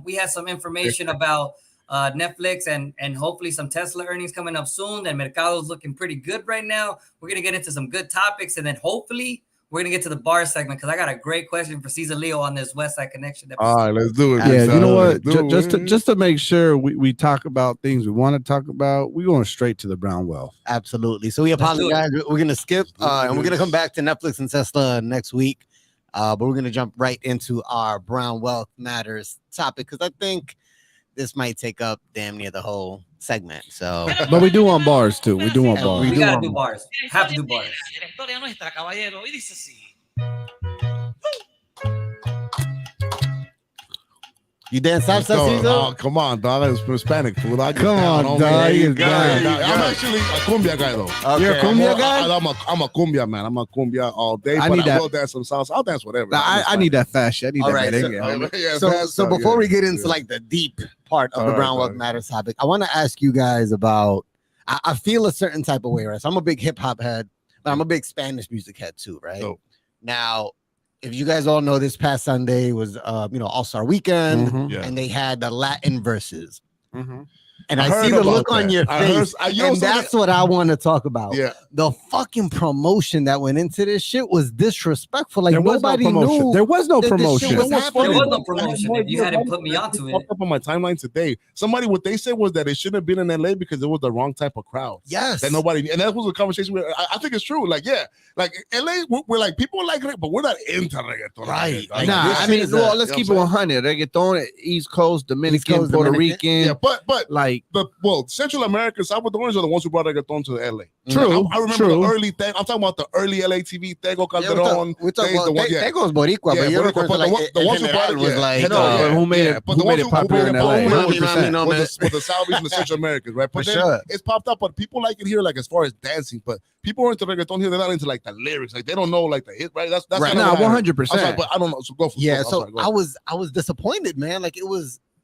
We had some information about Netflix and hopefully some Tesla earnings coming up soon. And Mercado's looking pretty good right now. We're gonna get into some good topics, and then hopefully we're gonna get to the bar segment because I got a great question for CZALEO on this WestSide Connection episode. All right, let's do it. Yeah, you know what? Just to make sure we talk about things we want to talk about, we're going straight to the Brown Wealth. Absolutely. So we apologize. We're gonna skip, and we're gonna come back to Netflix and Tesla next week. But we're gonna jump right into our Brown Wealth Matters topic because I think this might take up damn near the whole segment. So, but we do want bars too. We do want bars. We gotta do bars. Have to do bars. You dance salsa, Caesar? Oh, come on, dog. It's Hispanic food. Come on, dog. I'm actually a cumbia guy, though. Okay. You're a cumbia guy? I'm a cumbia man. I'm a cumbia all day. I but need that. will dance some salsa. I'll dance whatever. I need that fast shit. I need All that right, merengue. So before we get into like the deep part of the Brown Wealth Matters topic, I want to ask you guys about. I feel a certain type of way, right? So I'm a big hip hop head, but I'm a big Spanish music head too, right? Oh. Now, if you guys all know, this past Sunday was All-Star Weekend, Yeah. and they had the Latin verses. And I I heard see the about look on that. your I heard- face, you know and that's what I want to talk about. Yeah. The fucking promotion that went into this shit was disrespectful. Like There was no nobody promotion. knew. There was no that this shit promotion. was What's happening. funny- There was no promotion if you hadn't put me onto it. Popped up on my timeline today. Somebody, what they said was that it shouldn't have been in LA because it was the wrong type of crowd. Yes. That nobody, and that was a conversation where I think it's true. Like, yeah, like LA, we're like people like it, but we're not into reggaeton. Right. Like, Nah, this I shit mean, is well, a- let's you keep know it what I'm 100. Reggaeton, East Coast, Dominican, Coast, Puerto Dominican. Rican. saying? Yeah, but Like, Central America, Salvadorans are the ones who brought reggaeton to LA. True, I remember true. the early thing. I'm talking about the early LA TV, Tego Yeah, Calderon. we're talking days, the one- about yeah. Tego's Boricua, Yeah, but you're Boricua, referring to but like the ones who brought it was yeah. like No, but who made it? But Who the made ones it popular in who LA? made it popular 100%. No, man. with the Salvies and the Central Americans, right? But For then sure. it's popped up, but people like it here, like as far as dancing. But people are into reggaeton here; they're not into like the lyrics. Like they don't know like the hit, right? That's Right. kinda Nah, what I heard. 100%. I'm sorry, but I don't know. So go for Yeah, I'm so sorry, go I ahead. was disappointed, man. Like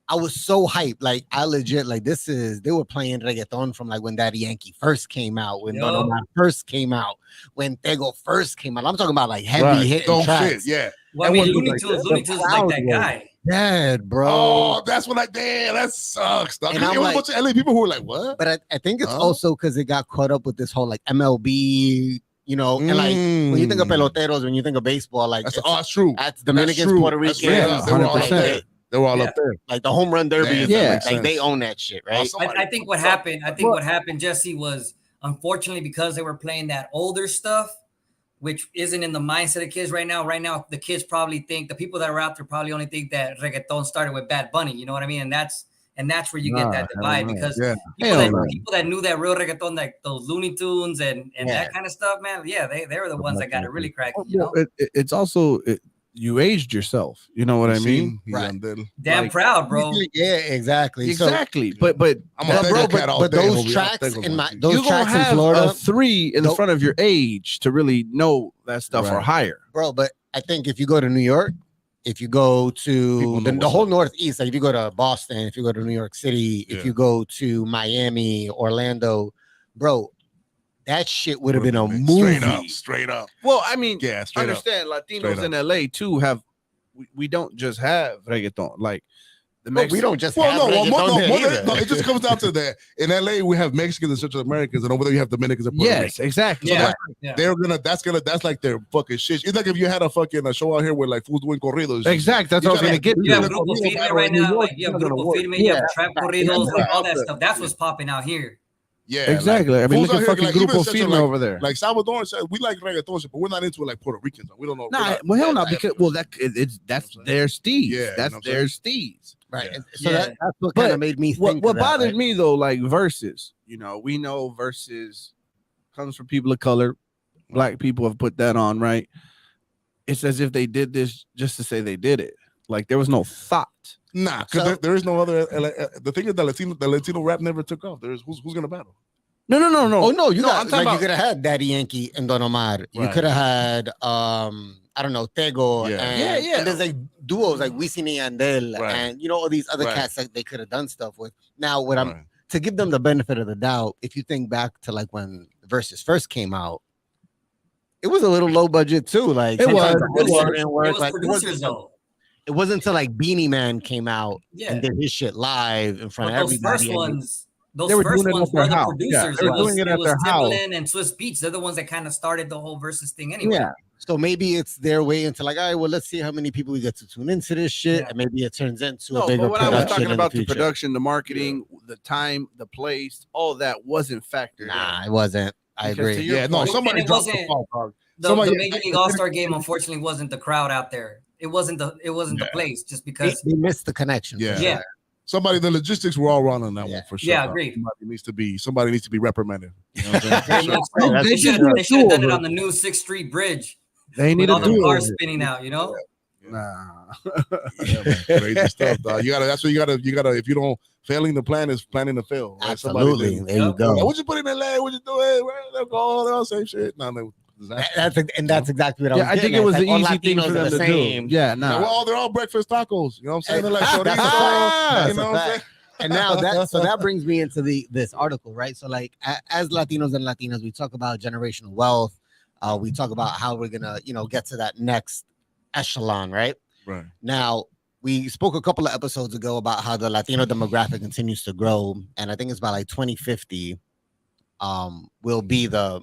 I was so hyped. Like I legit like they were playing reggaeton from like when Daddy Yankee first came out, when Don Omar first came out, when Tego first came out. I'm talking about like heavy Right. hitting Don't tracks. fit, yeah. Well, I mean, And Looney like Tunes, that. Looney Tunes is like that guy. Dead, bro. Oh, that's what damn, that sucks. Dog. And I'm It was a like- bunch of LA people who were like, what? But I think it's Huh? also because it got caught up with this whole like MLB, and like when you think of peloteros, when you think of baseball, like That's true. that's Dominicans, true. Puerto That's Ricans, true. They were all up 100%. there. They were all Yeah. up there. like the home run derby. Yeah. like they own that shit, right? I think what happened, what happened, Jesse, was unfortunately because they were playing that older stuff, which isn't in the mindset of kids right now. Right now, the kids probably think the people that are out there probably only think that reggaeton started with Bad Bunny. You know what I mean? And that's where you get that divide because Yeah. people that knew that real reggaeton, like those Looney Tunes and that kind of stuff, man. Yeah, they were the ones that got it really cracking. You know? It's also you aged yourself. You know what I mean? Right. Damn proud, bro. Yeah, exactly. Exactly. But I'm a Tego cat all but day, those homie. tracks Tego in man. those you're gonna tracks in have Florida, a 3 in Nope. front of your age to really know that stuff or Right. higher. bro. But I think if you go to New York, if you go to People know the what's whole up. Northeast, like if you go to Boston, if you go to New York City, if Yeah. you go to Miami, Orlando, bro, that shit would have been a movie. Straight up. Well, I mean, Yeah, straight up. understand Latinos Straight in LA too have. We don't just have reggaeton. Like the But we Mexican. don't just Well, have no, reggaeton there either. it just comes down to that. In LA, we have Mexicans and Central Americans, and over there you have Dominicans and Puerto Yes, Ricans. exactly. So Yeah. that's like their fucking shit. It's like if you had a show out here where like fools doing corridos. Exactly. That's what I was gonna get You have to. Grupo Firme right now, like you have Grupo Firme, you have trap corridos, like all that stuff. That's what's popping out here. Yeah, Exactly. Like, I mean, fools look at out here, fucking even Grupo Central, Firme over there. Like Salvador said, we like reggaeton shit, but we're not into it like Puerto Ricans. We don't know. Nah, well, hell no, because that's their steez. Yeah, that's you know what I'm their steez. Right. Yeah. And so Yeah. that's what But kind of made me think. What of that, bothers right? me though, like verses, you know, we know verses comes from people of color. Black people have put that on, right? It's as if they did this just to say they did it. Like there was no thought. Nah, because So- there is no other. The thing is, the Latino rap never took off. There's who's gonna battle. No. Oh no, you got I'm talking like you about could have had Daddy Yankee and Don Omar. You Right. could have had I don't know, Tego Yeah. and, Yeah. and there's like duos like Wisin y Yandel Right. and you know all these other Right. cats that they could have done stuff with. Now what I'm Right. to give them the benefit of the doubt, if you think back to like when Versus first came out, it was a little low budget too. Like It sometimes was. the It audio was, didn't work. it was Like, producers though. it wasn't until like Beanie Man came out Yeah. and did his shit live in front But of those everybody. first and ones, those They were first doing it ones at their were the house. producers. Yeah, they were doing it at their house. Timbaland and Swiss Beats. They're the ones that kind of started the whole versus thing anyway. Yeah. So maybe it's their way into like, all right, well, let's see how many people we get to tune into this shit, Yeah. and maybe it turns into a No, bigger but when I production. was talking in about the, the future. production, the marketing, the time, the place, all that wasn't factored Nah, in. it wasn't. I Because to agree. your Yeah, no, point- somebody And it dropped the wasn't- ball, dog. The Somebody- Major League All-Star game, unfortunately, wasn't the crowd out there. It wasn't the Yeah. place just They, because. they missed the connection. for Yeah. sure. Yeah. Somebody, the logistics were all wrong on that Yeah. one for sure. Yeah, dog. agreed. Somebody needs to be reprimanded. You know what I'm saying? Yeah, That's they for should sure. have done it on the new 6th Street Bridge They need with all to the do cars it. spinning out, you know? Nah. Yeah, man, crazy stuff, dog. That's what you gotta. If you don't, failing the plan is planning to fail. Right? Somebody Absolutely. did- There you Yep. go. Like, what you put in LA? What you doing? They'll go all that same shit. No, no. That's exactly what I was. Yeah, I think getting it at. was It's the like, easy all thing Latinos for are them the to same. do. Yeah, Yeah, nah. well, they're all breakfast tacos. You know what I'm saying? They're like That's a chorizo. fact. You know what I'm saying? And now that brings me into this article, right? So like as Latinos and Latinas, we talk about generational wealth. We talk about how we're gonna, get to that next echelon, right? Right. Now we spoke a couple of episodes ago about how the Latino demographic continues to grow, and I think it's by like 2050, will be the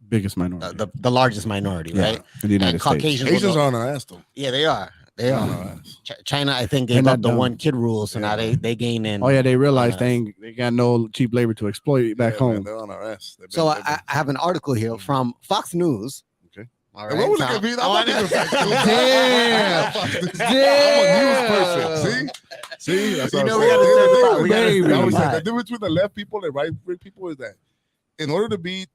Biggest minority. the largest minority, Yeah, right? in the United And States. Caucasians, will Asians go- are on our ass though. yeah, they are. They On are. our ass. China, I think, They're gave not up the dumb. one kid rule, so now they gain in. Oh yeah, they realized on us. they got no cheap labor to exploit back Yeah, home. man, they're on our ass. They've been- So they've been- I have an article here from Fox News. Okay. All Hey, right. what was Now- it gonna be? I'm Oh, not even Fox News. Damn. I'm a news person. See, that's You what know I'm we saying. gotta step The up. We gotta thing- step I always up. say the difference between the left people and right people is that in order to be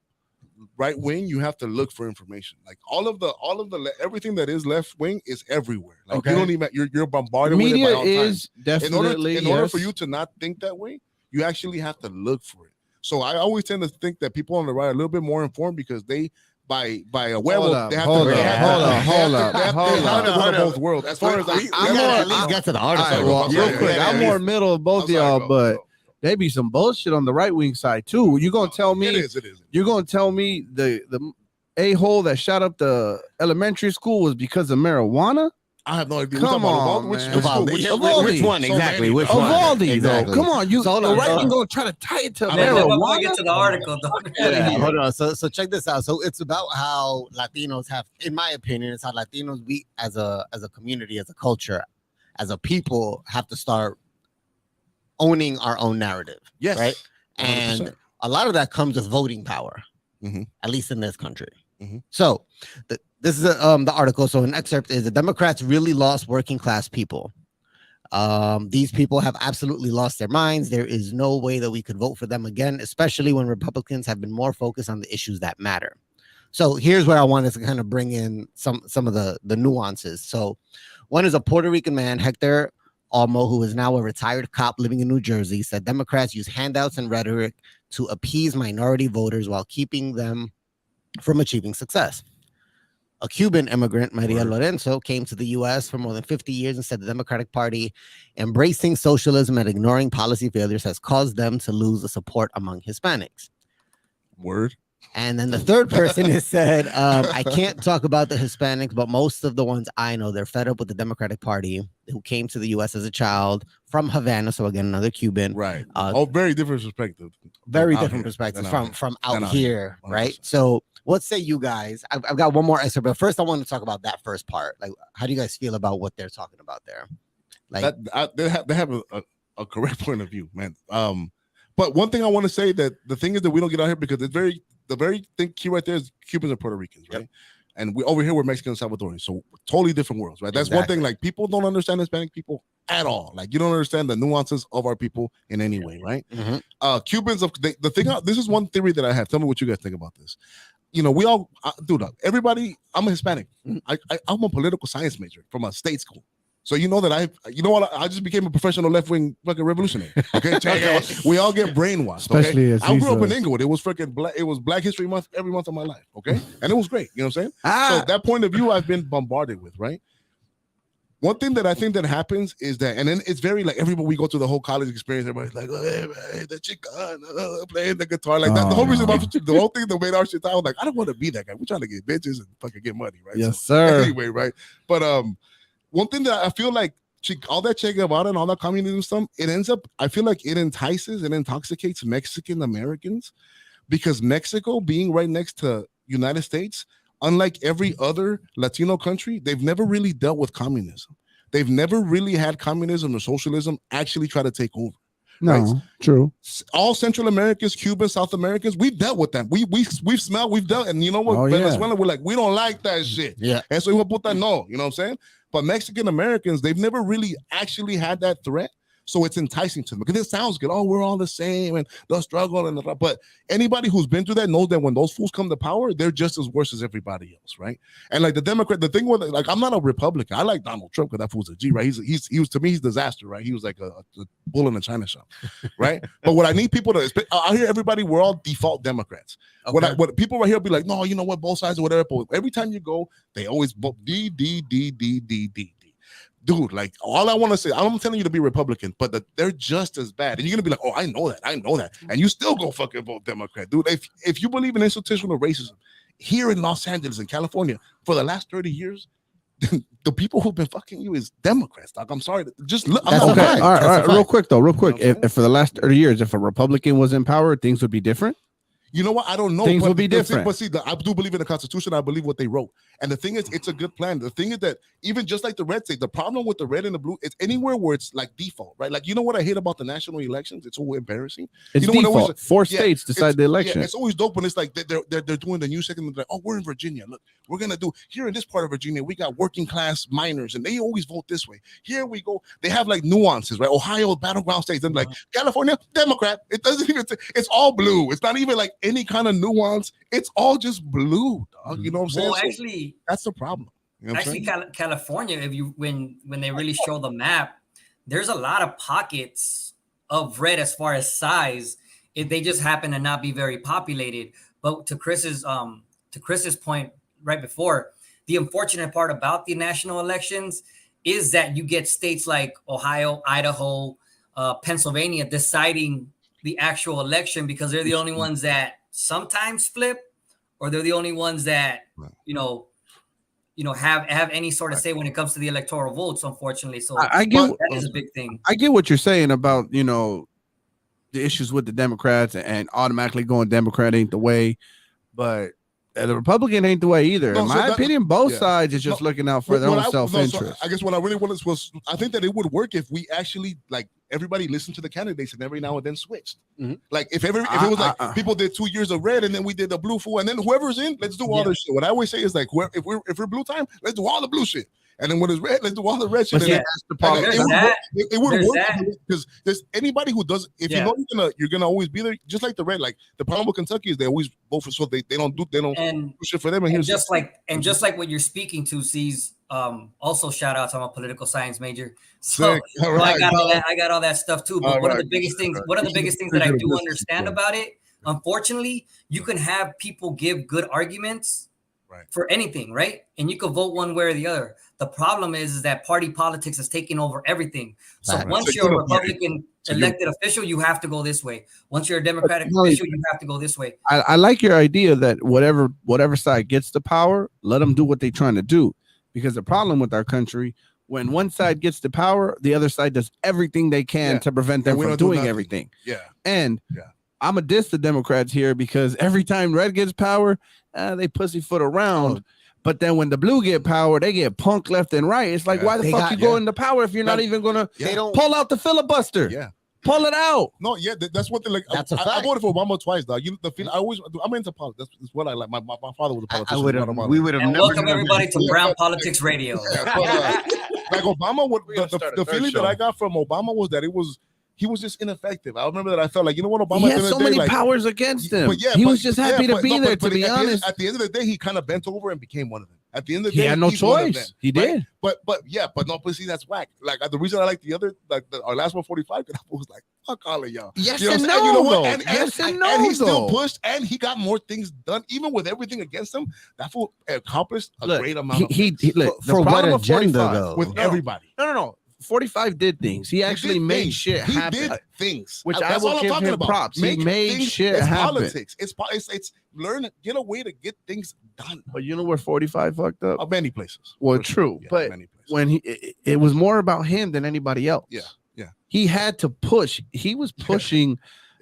right wing, you have to look for information. Like all of the everything that is left wing is everywhere. Like Okay. you don't even you're bombarded Media with it by all is times. definitely in order yes. for you to not think that way, you actually have to look for it. So I always tend to think that people on the right are a little bit more informed because they by a huevo, they have to hold they up, have hold to- up, they have hold to- up, they have to- hold they have to up, go to hold both up. worlds. As far as like, We gotta at least get to the All article. right, well, Yeah, real quick, yeah, I'm yeah. more middle of both I'm sorry, y'all, go, but go. they be some bullshit on the right wing side too. You gonna tell me? It is. You're gonna tell me the a-hole that shot up the elementary school was because of marijuana? I have no idea. Come We're talking about on, Uvalde? Which man. school? Uvalde. Which Yeah, school? which one So exactly? many. Which Oh, one? Uvalde, Exactly. though. Come on, you So hold the on, right hold wing on. gonna try to tie it to I mean, before we marijuana. get to the article, though. Yeah, hold on. So check this out. So it's about how Latinos have, in my opinion, it's how Latinos we as a community, as a culture, as a people have to start owning our own narrative. Yes. Right. And 100%. a lot of that comes with voting power, Mhm. at least in this country. Mhm. So this is the article. So an excerpt is the Democrats really lost working class people. These people have absolutely lost their minds. There is no way that we could vote for them again, especially when Republicans have been more focused on the issues that matter. So here's where I wanted to kind of bring in some of the nuances. So one is a Puerto Rican man, Hector Almo, who is now a retired cop living in New Jersey, said Democrats use handouts and rhetoric to appease minority voters while keeping them from achieving success. A Cuban immigrant, Maria Lorenzo, came to the U.S. for more than 50 years and said the Democratic Party embracing socialism and ignoring policy failures has caused them to lose the support among Hispanics. Word. And then the third person has said, I can't talk about the Hispanics, but most of the ones I know, they're fed up with the Democratic Party, who came to the U.S. as a child from Havana. So again, another Cuban. Right. Very different perspective. Very different perspectives from out here, right? So what say you guys? I've got one more extra, but first I want to talk about that first part. Like, how do you guys feel about what they're talking about there? Like, they have a correct point of view, man. But one thing I want to say, that the thing is that we don't get out here because it's the very thing key right there is Cubans and Puerto Ricans, right? Yep. And we over here we're Mexican and Salvadorians, so totally different worlds, right? That's one thing. Like, people don't understand Hispanic people at all. Like, you don't understand the nuances of our people in any way, right? Cubans this is one theory that I have. Tell me what you guys think about this. You know, we all everybody. I'm a Hispanic. I'm a political science major from a state school. So you know that I just became a professional left-wing fucking revolutionary. Okay, we all get brainwashed. Okay, I grew up in Inglewood. It was freaking black. It was Black History Month every month of my life. Okay, and it was great. You know what I'm saying? So that point of view I've been bombarded with, right? One thing that I think that happens is that, and then it's very like everybody, we go through the whole college experience. Everybody's like, oh, hey, man, the Chicana, playing the guitar, like that. The whole reason about the whole thing that made our shit, I was like, I don't want to be that guy. We're trying to get bitches and fucking get money, right? Yes, sir. Anyway, right? But one thing that I feel like all that Che Guevara and all that communism stuff, it ends up, I feel like it entices and intoxicates Mexican Americans, because Mexico being right next to United States, unlike every other Latino country, they've never really dealt with communism. They've never really had communism or socialism actually try to take over. No, right? True. All Central Americans, Cubans, South Americans, we've dealt with them. We've smelled, we've dealt, and you know what? Venezuela, we're like, we don't like that shit. Yeah. And so we put that no, you know what I'm saying? But Mexican Americans, they've never really actually had that threat. So it's enticing to them because it sounds good. Oh, we're all the same and the struggle and but anybody who's been through that knows that when those fools come to power, they're just as worse as everybody else, right? And like the Democrat, the thing with like, I'm not a Republican. I like Donald Trump because that fool's a G, right? He was to me, he's disaster, right? He was like a bull in a china shop, right? But what I need people to, I hear everybody, we're all default Democrats. Okay. What people right here be like, no, you know what, both sides or whatever. But every time you go, they always vote D. Dude, like, all I want to say, I'm telling you to be Republican, but they're just as bad. And you're gonna be like, oh, I know that, and you still go fucking vote Democrat, dude. If you believe in institutional racism here in Los Angeles and California for the last 30 years, the people who've been fucking you is Democrats, dog. I'm sorry, just look. Okay, all right. Real quick. If for the last 30 years, if a Republican was in power, things would be different. You know what? I don't know. Things will be different. But see, I do believe in the Constitution. I believe what they wrote. And the thing is, it's a good plan. The thing is that even just like the red state, the problem with the red and the blue, it's anywhere where it's like default, right? Like, you know what I hate about the national elections? It's so embarrassing. It's default. Four states decide the election. Yeah, it's always dope when it's like they're doing the new second. They're like, oh, we're in Virginia. Look, we're gonna do here in this part of Virginia. We got working class miners, and they always vote this way. Here we go. They have like nuances, right? Ohio battleground states. Then like California Democrat. It doesn't even. It's all blue. It's not even like any kind of nuance. It's all just blue, dog. You know what I'm saying? Well, So actually, that's the problem. You know what I'm saying? California, if you when they really show the map, there's a lot of pockets of red as far as size. If they just happen to not be very populated. But to Chris's point right before, the unfortunate part about the national elections is that you get states like Ohio, Idaho, Pennsylvania deciding the actual election because they're the only ones that sometimes flip, or they're the only ones that have any sort of say when it comes to the electoral votes, unfortunately. So I get that is a big thing. I get what you're saying about the issues with the Democrats and automatically going Democrat ain't the way, but the Republican ain't the way either. In my opinion, both sides is just looking out for their own self-interest. I guess what I really wanted was, I think that it would work if we actually like everybody listened to the candidates and every now and then switched. Like if it was like people did 2 years of red and then we did the blue full, and then whoever's in, let's do all this shit. What I always say is like, if we're blue time, let's do all the blue shit. And then when it's red, let's do all the red shit. That's the problem. It would work because there's anybody who does. If you know you're gonna always be there, just like the red. Like the problem with Kentucky is they always vote for, so they don't do shit for them. And just like what you're speaking to, sees. Also shout out to my political science major. So I got all that stuff too. But one of the biggest things that I do understand about it, unfortunately, you can have people give good arguments, for anything, right? And you could vote one way or the other. The problem is that party politics is taking over everything. So once you're a Republican elected official, you have to go this way. Once you're a Democratic official, you have to go this way. I like your idea that whatever side gets the power, let them do what they're trying to do. Because the problem with our country, when one side gets the power, the other side does everything they can to prevent them from doing everything. And I'm a diss the Democrats here because every time red gets power, they pussyfoot around. But then when the blue get power, they get punked left and right. It's like, why the fuck you go into power if you're not even gonna pull out the filibuster? Pull it out. No, that's what they like. I voted for Obama twice, dog. I'm into politics. That's what I like. My father was a politician. We would have never. Welcome everybody to Brown Politics Radio. Like Obama, the feeling that I got from Obama was that he was just ineffective. I remember that I felt like, you know what, Obama he had so many powers against him. He was just happy to be there. To be honest, at the end of the day, he kind of bent over and became one of them. At the end of the day, he had no choice. He did. But see, that's whack. Like the reason I like the other, our last 145, because I was like, fuck all of y'all. Yes and no. You know what? And he still pushed, and he got more things done, even with everything against him. That fool accomplished a great amount. For what agenda though? With everybody. No. 45 did things. He actually made shit happen. He did things, which I will give him props. He made shit happen. Politics. It's learn, get a way to get things done. But you know where 45 fucked up? Many places. Well, true, but when it was more about him than anybody else. Yeah. He had to push. He was pushing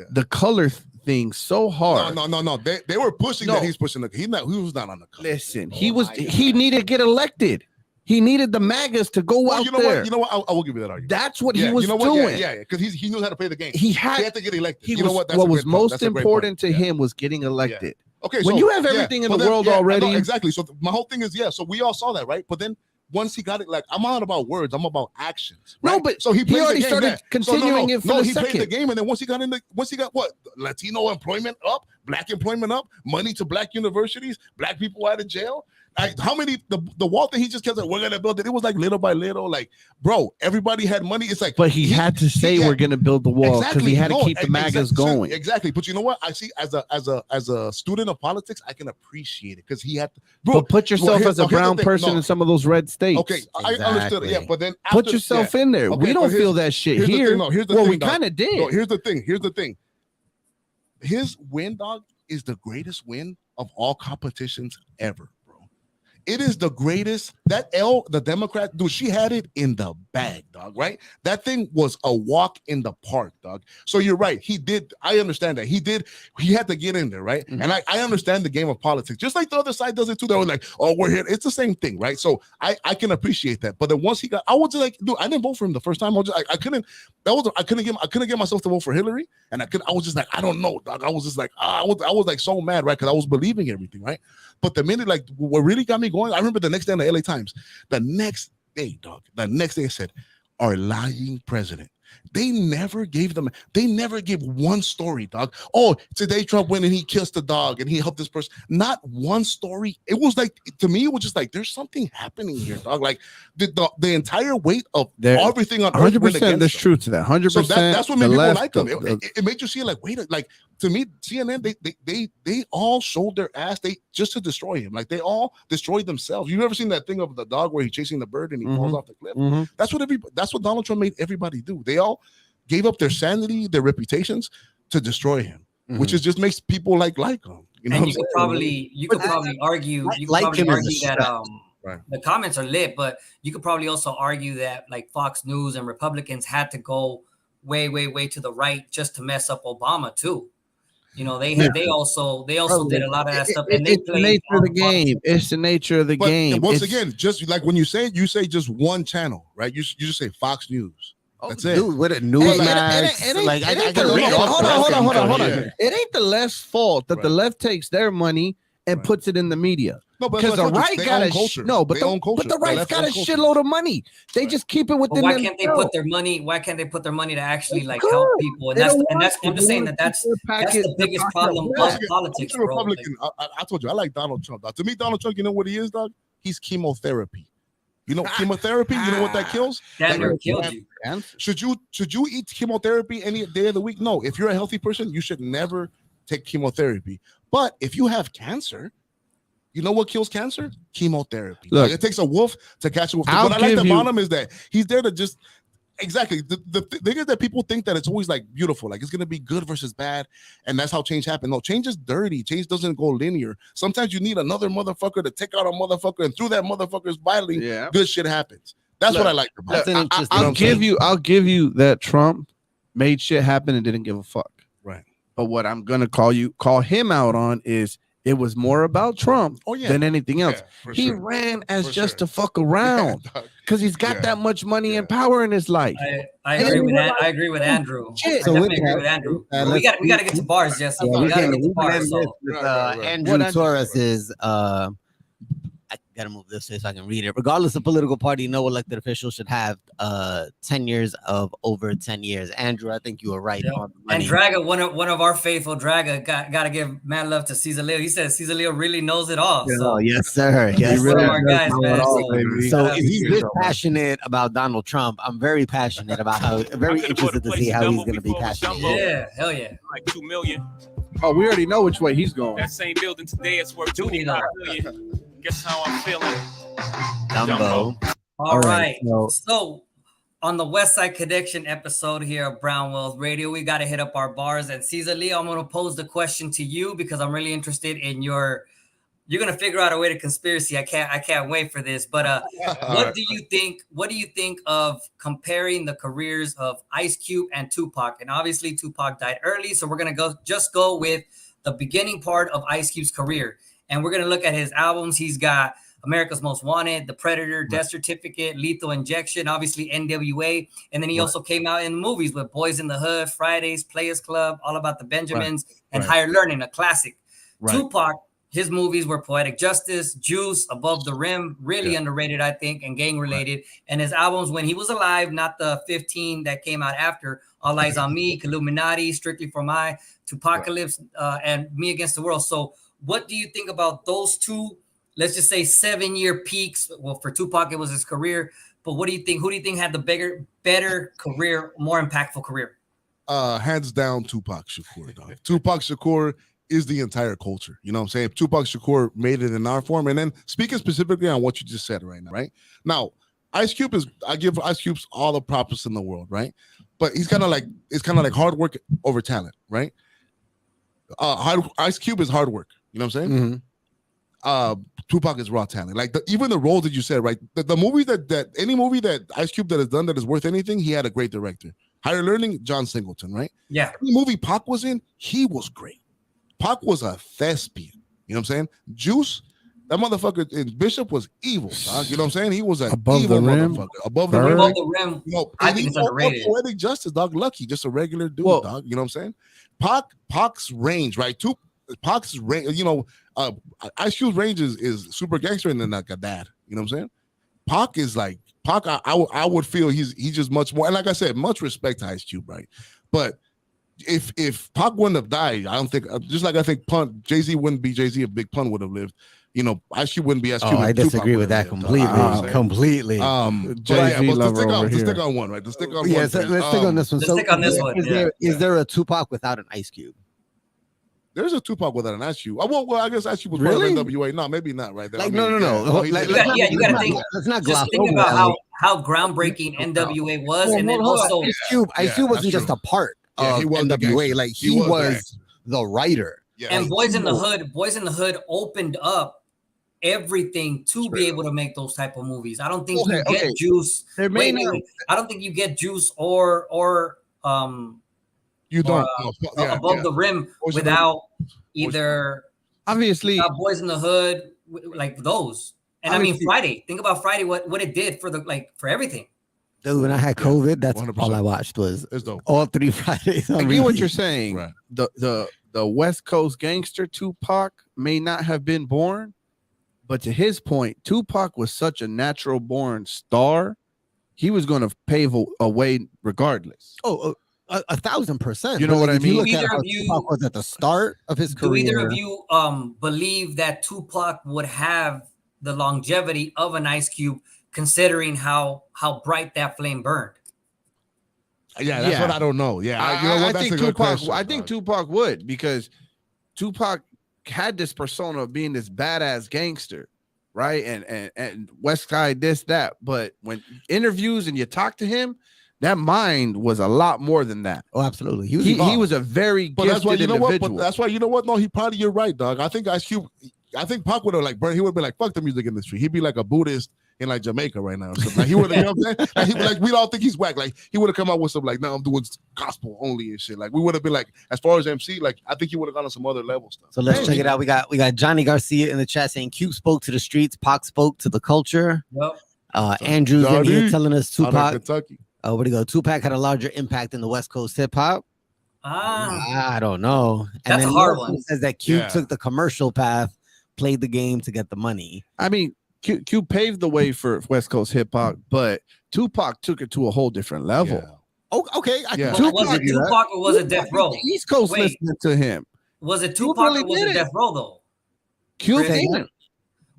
the color thing so hard. No. They were pushing that he's pushing. He was not on the color. Listen, he needed to get elected. He needed the MAGAs to go out there. You know what? I will give you that argument. That's what he was doing. Yeah, because he knew how to play the game. He had to get elected. You know what? What was most important to him was getting elected. Okay, when you have everything in the world already, exactly. So my whole thing is so we all saw that, right? But then once he got it, like I'm not about words, I'm about actions. Right? No, but so he already started continuing it for he played the game, and then once he got what Latino employment up, Black employment up, money to Black universities, Black people out of jail. How many the wall thing he just kept like, we're gonna build it. It was like little by little, like bro, everybody had money. It's like, but he had to say we're gonna build the wall because he had to keep the MAGAs going. Exactly, but you know what? I see as a student of politics, I can appreciate it because he had to. Bro, but put yourself as a brown person in some of those red states. Okay, I understood it. Yeah, but then put yourself in there. We don't feel that shit here. We kind of did. No, here's the thing. His win, dog, is the greatest win of all competitions ever. It is the greatest. That the Democrat, dude, she had it in the bag, dog, right? That thing was a walk in the park, dog. So you're right. He did. I understand that. He had to get in there, right? Mm-hmm. And I understand the game of politics. Just like the other side does it too. They were like, oh, we're here. It's the same thing, right? So I can appreciate that. But then once I was just like, dude, I didn't vote for him the first time. I couldn't get myself to vote for Hillary. And I was just like, I don't know, dog. I was just like, I was like so mad, right? Because I was believing everything, right? But the minute, like, what really got me going, I remember the next day in the LA Times, the next day it said, our lying president. They never gave one story, dog. Oh, today Trump went and he kissed the dog and he helped this person. Not one story. It was like, to me, it was just like, there's something happening here, dog. Like the entire weight of everything on 100%. There's truth to that. 100%. So that's what made people like them. It made you see like, wait, like to me, CNN, they all showed their ass. They just to destroy him. Like they all destroyed themselves. You've ever seen that thing of the dog where he's chasing the bird and he falls off the cliff? Mm-hmm. That's what Donald Trump made everybody do. They all gave up their sanity, their reputations to destroy him, which is just makes people like him. You know, and you could probably argue that the comments are lit, but you could probably also argue that like Fox News and Republicans had to go way to the right just to mess up Obama too. You know, they also did a lot of that stuff. And it's the nature of the game. It's the nature of the game. Once again, just like when you say just one channel, right? You just say Fox News. That's it. Dude, with a Newsmax. Like I can read it. Hold on. It ain't the left's fault that the left takes their money and puts it in the media. No, because the right got a the right's got a shitload of money. They just keep it within. Why can't they put their money? Why can't they put their money to actually like help people? And that's I'm just saying that's the biggest problem of politics, bro. Republican. I told you I like Donald Trump. To me, Donald Trump, you know what he is, dog? He's chemotherapy. You know chemotherapy. You know what that kills? That kills you. Should you eat chemotherapy any day of the week? No. If you're a healthy person, you should never take chemotherapy. But if you have cancer, you know what kills cancer? Chemotherapy. Look, Like, it takes a wolf to catch a wolf. I'll What I like give about you- him is that he's there to just exactly the thing is that people think that it's always like beautiful, like it's gonna be good versus bad, and that's how change happens. No, change is dirty. Change doesn't go linear. Sometimes you need another motherfucker to take out a motherfucker, and through that motherfucker's body, good shit happens. That's what I like about it. I'll give you that Trump made shit happen and didn't give a fuck. Right. But what I'm gonna call him out on is it was more about Trump than anything else. He ran as just to fuck around because he's got that much money and power in his life. I agree with that. I agree with Andrew. Shit. I So definitely with agree that, with Andrew. let's- We got to get to bars, Jesse. Yeah, We got to can- get to we can bars. end this So. with, Andrew Torres's I gotta move this way so I can read it. Regardless of political party, no elected official should have 10 years of over 10 years. Andrew, I think you were right on the And money. Draga, one of our faithful Draga, got to give mad love to CZALEO. He says CZALEO really knows it all. So yes, sir. Yes, one sir. of our guys, man. So if he's this passionate about Donald Trump, I'm very passionate about how, very interested to see how he's going to be passionate. Yeah, hell yeah. Like 2 million. Oh, we already know which way he's going. That same building today is worth 25 million. Guess how I'm feeling. Dumbo. All right. So on the WestSide Connection episode here of Brown Wealth Radio, we got to hit up our bars. And CZALEO, I'm going to pose the question to you because I'm really interested in you're going to figure out a way to conspiracy. I can't wait for this. But what do you think of comparing the careers of Ice Cube and Tupac? And obviously Tupac died early, so we're going to go with the beginning part of Ice Cube's career. And we're going to look at his albums. He's got America's Most Wanted, The Predator, Death Certificate, Lethal Injection, obviously NWA. And then he also came out in movies with Boys in the Hood, Fridays, Players Club, All About the Benjamins, and Higher Learning, a classic. Tupac, his movies were Poetic Justice, Juice, Above the Rim, really underrated, I think, and gang related. And his albums when he was alive, not the 15 that came out after, All Eyes on Me, Illuminati, Strictly for My, Tupacalypse, and Me Against the World. So what do you think about those two, let's just say 7-year peaks? Well, for Tupac, it was his career. But what do you think? Who do you think had the better career, more impactful career? Hands down, Tupac Shakur, dog. Tupac Shakur is the entire culture. You know what I'm saying? Tupac Shakur made it in our form. And then speaking specifically on what you just said right now, right? Now, Ice Cube I give Ice Cube all the props in the world, right? But it's kind of like hard work over talent, right? Ice Cube is hard work. You know what I'm saying? Tupac is raw talent. Like even the roles that you said, right? The movie that any movie that Ice Cube that has done that is worth anything, he had a great director. Higher Learning, John Singleton, right? Yeah. Any movie Pac was in, he was great. Pac was a thespian. You know what I'm saying? Juice, that motherfucker in Bishop was evil, dog. You know what I'm saying? He was an Above evil the rim, motherfucker. Above the rim. Above the Rim. You know, I think it's underrated. Poetic Justice, dog. Lucky, just a regular dude, dog. You know what I'm saying? Pac's range, right? Pac's range, you know, Ice Cube's range is super gangster and then like a dad. You know what I'm saying? Pac is like Pac. I would feel he's just much more. And like I said, much respect to Ice Cube, right? But if Pac wouldn't have died, I don't think. Just like I think Jay-Z wouldn't be Jay-Z if Big Pun would have lived. You know, Ice Cube wouldn't be Ice Cube. I disagree with that completely. Completely. But to stick on one, right? To stick on one. Let's stick on this one. Let's stick on this one. Is there a Tupac without an Ice Cube? There's a Tupac without an Ice Cube. Well, I guess Ice Cube was Really? part of NWA. No, maybe not. Right? Like, no. You got to think. Let's not Just gloss think over about that. how groundbreaking NWA was, and then also Ice Cube wasn't just a part of he was the NWA. gangster. Like He he was the was gangster. the writer. and Boys in the Hood opened up everything to be able to make those type of movies. I don't think you get Juice. Wait. I don't think you get Juice or you don't Above the Rim without either obviously Boys in the Hood, like those. And I mean Friday. Think about Friday, what it did for everything. Dude, when I had COVID, that's 100%. All I watched was all 3 Fridays. I get what you're saying. Right. The West Coast gangster Tupac may not have been born, but to his point, Tupac was such a natural born star. He was going to pave a way regardless. 1,000%. You know what I mean? Look at how Tupac was at the start of his career. Do either of you believe that Tupac would have the longevity of an Ice Cube, considering how bright that flame burned? Yeah, that's what I don't know. Yeah, I think Tupac would, because Tupac had this persona of being this badass gangster, right? And WestSide this, that. But when interviews and you talk to him, that mind was a lot more than that. Oh, absolutely. He was a very But that's why gifted you know individual. what. But that's why you know what. No, he probably you're right, dog. I think Ice Cube. I think Pac would have like burned. He would be like, fuck the music industry. He'd be like a Buddhist in like Jamaica right now or something. Like he would have, you know what I'm saying? Like, he, like we don't think he's whack. Like he would have come out with some like, no, I'm doing gospel only and shit. Like we would have been like, as far as MC, like I think he would have gone on some other level stuff. So let's check it out. We got Johnny Garcia in the chat saying Cube spoke to the streets, Pac spoke to the culture. Yep. Andrew's in here telling us Out of Tupac. Kentucky. Oh, where'd he go? Tupac had a larger impact in the West Coast hip hop. I don't know. That's a hard one. Says that Cube took the commercial path, played the game to get the money. I mean, Q paved the way for West Coast hip hop, but Tupac took it to a whole different level. Yeah. Oh, okay. Was it Tupac or was it Death Row? East Coast Wait. listening to him. Was it Tupac or was it Death Row though? Q Chris? did it.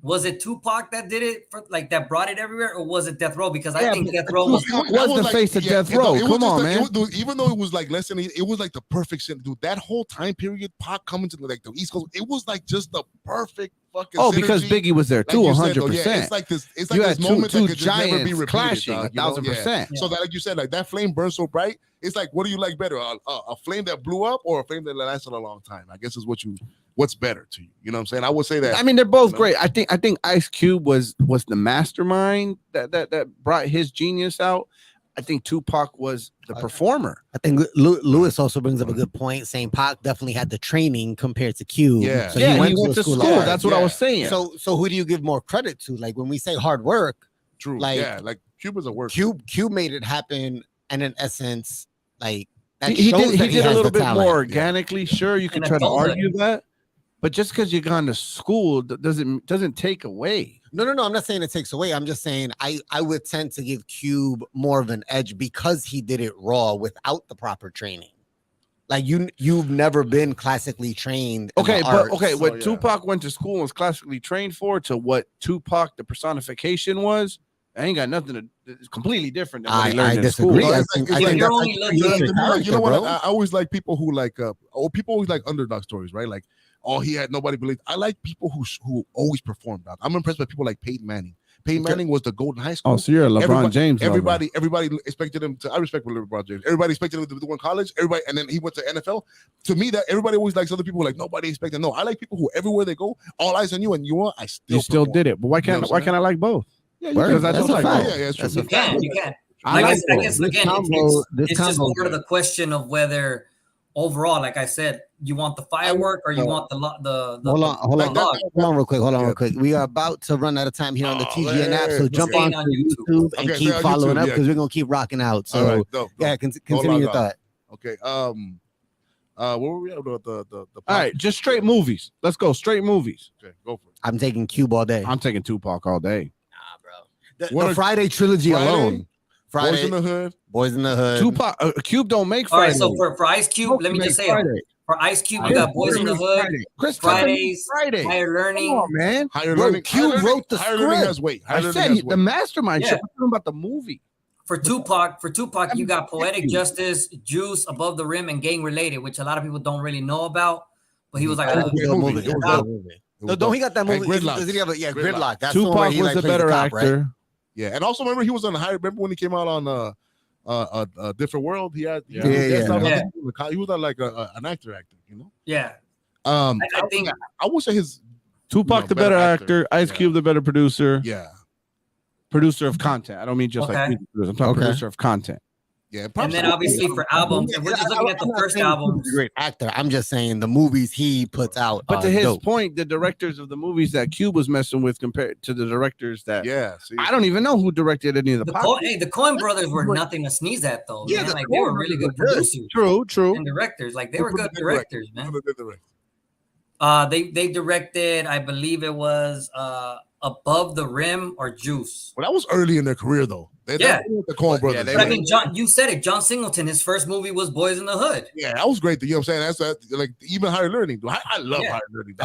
Was it Tupac that did it for like that brought it everywhere, or was it Death Row? Because I think Death Row was the face of Death Row. Come on, man. Even though it was like less than, it was like the perfect shit, dude. That whole time period, Pac coming to like the East Coast, it was like just the perfect fucking. Oh, because synergy. Biggie was there too, 100%. Yeah, it's like this. It's like You this had moment two that could just never be giants repeated. clashing, Dog, you know? 1,000%. Yeah. So that, like you said, like that flame burns so bright. It's like, what do you like better, a flame that blew up or a flame that lasted a long time? I guess is what's better to you. You know what I'm saying? I would say that. I mean, they're both great. I think Ice Cube was the mastermind that brought his genius out. I think Tupac was the performer. I think Lewis also brings up a good point, saying Pac definitely had the training compared to Cube. Yeah. So he he went to school. hard. That's what I was saying. So who do you give more credit to? Like when we say hard work, True. Like, like Cube is a worker. Cube made it happen, and in essence, like that he shows did that he a has little the bit talent. more organically. Sure, you can And try to adulthood. argue that, but just because you gone to school doesn't take away. No. I'm not saying it takes away. I'm just saying I would tend to give Cube more of an edge because he did it raw without the proper training. Like you've never been classically trained. in Okay, the but arts. okay, what Tupac went to school and was classically trained for to what Tupac the personification was, I ain't got nothing to. It's completely different than what he learned in school. disagree. Well, I think you're that's only a looking- different character, You know what? bro. I always like people who like people always like underdog stories, right? Like, oh, he had nobody believed. I like people who always perform. Dog. I'm impressed by people like Peyton Manning. Peyton Manning was the GOAT in high school. Oh, so you're a LeBron James. Everybody expected him to. I respect LeBron James. Everybody expected him to do in college. Everybody, and then he went to NFL. To me, that everybody always likes other people. Like nobody expected. No, I like people who everywhere they go, all eyes on you, and you know what? I still perform. did it, but why can't I like both? Yeah, Word. because That's that's a like fact. yeah, it's true. That's a You can, you can. I I like guess, I both. guess This again, combo- this it's just combo more of the question of whether overall, like I said, you want the firework or you want the Hold on, log. hold on, real quick. We are about to run out of time here on the TGN app, so jump Staying on on YouTube and Okay, keep stay on following YouTube, up yeah. because we're gonna keep rocking out. So All right, dope. yeah, continue your thought. Okay. Where were we at? The All right, just straight movies. Let's go straight movies. Okay, go for it. I'm taking Cube all day. I'm taking Tupac all day. The Friday trilogy alone. Boys in the Hood. Boys in the Hood. Tupac, Cube don't make All right, Friday. so for Ice Cube, let me just say it. For Ice Cube, you got Boys in the Hood, Chris Fridays, Friday. Higher Learning. Come on, man. Higher Bro, Learning. Cube wrote the Higher Learning script. has weight. Higher I Learning said has the weight. mastermind. Yeah. Shit. We're talking about the movie. For Tupac, you got Poetic Justice, Juice, Above the Rim, and Gang Related, which a lot of people don't really know about. But he was like, It was a good movie. It was Yeah. dope. No, don't he got that Hey, movie? Gridlock. Does he have Gridlock. Gridlock. That's the one where Tupac he, was like, the plays better cop, right? actor. Yeah, and also remember he was on Higher. Remember when he came out on a Different World? He had Yeah. He was like an actor, you know. yeah. I think would say his Tupac, the better actor. Ice Yeah. Cube, the better producer. Yeah, Producer of content. I don't mean just like Okay. music producer. I'm talking Okay. producer of content. yeah. and then obviously for albums, if we're just looking at the first album, He's a great actor. I'm just saying the movies he puts out. But are to his dope. point, the directors of the movies that Cube was messing with compared to the directors that Yeah, see, I don't even know who directed any of the the podcasts. Coen brothers were nothing to sneeze at, though. Yeah, man. the Like they were Coen really good brothers were good. producers True. and directors. Like they were good Good director. directors, man. Good director. They directed, I believe it was Above the Rim or Juice. Well, that was early in their career, though. Yeah. The Coen brothers. But I mean, John, you said it. John Singleton, his first movie was Boys in the Hood. Yeah, that was great. You know what I'm saying? That's like even Higher Learning. I love Higher Learning.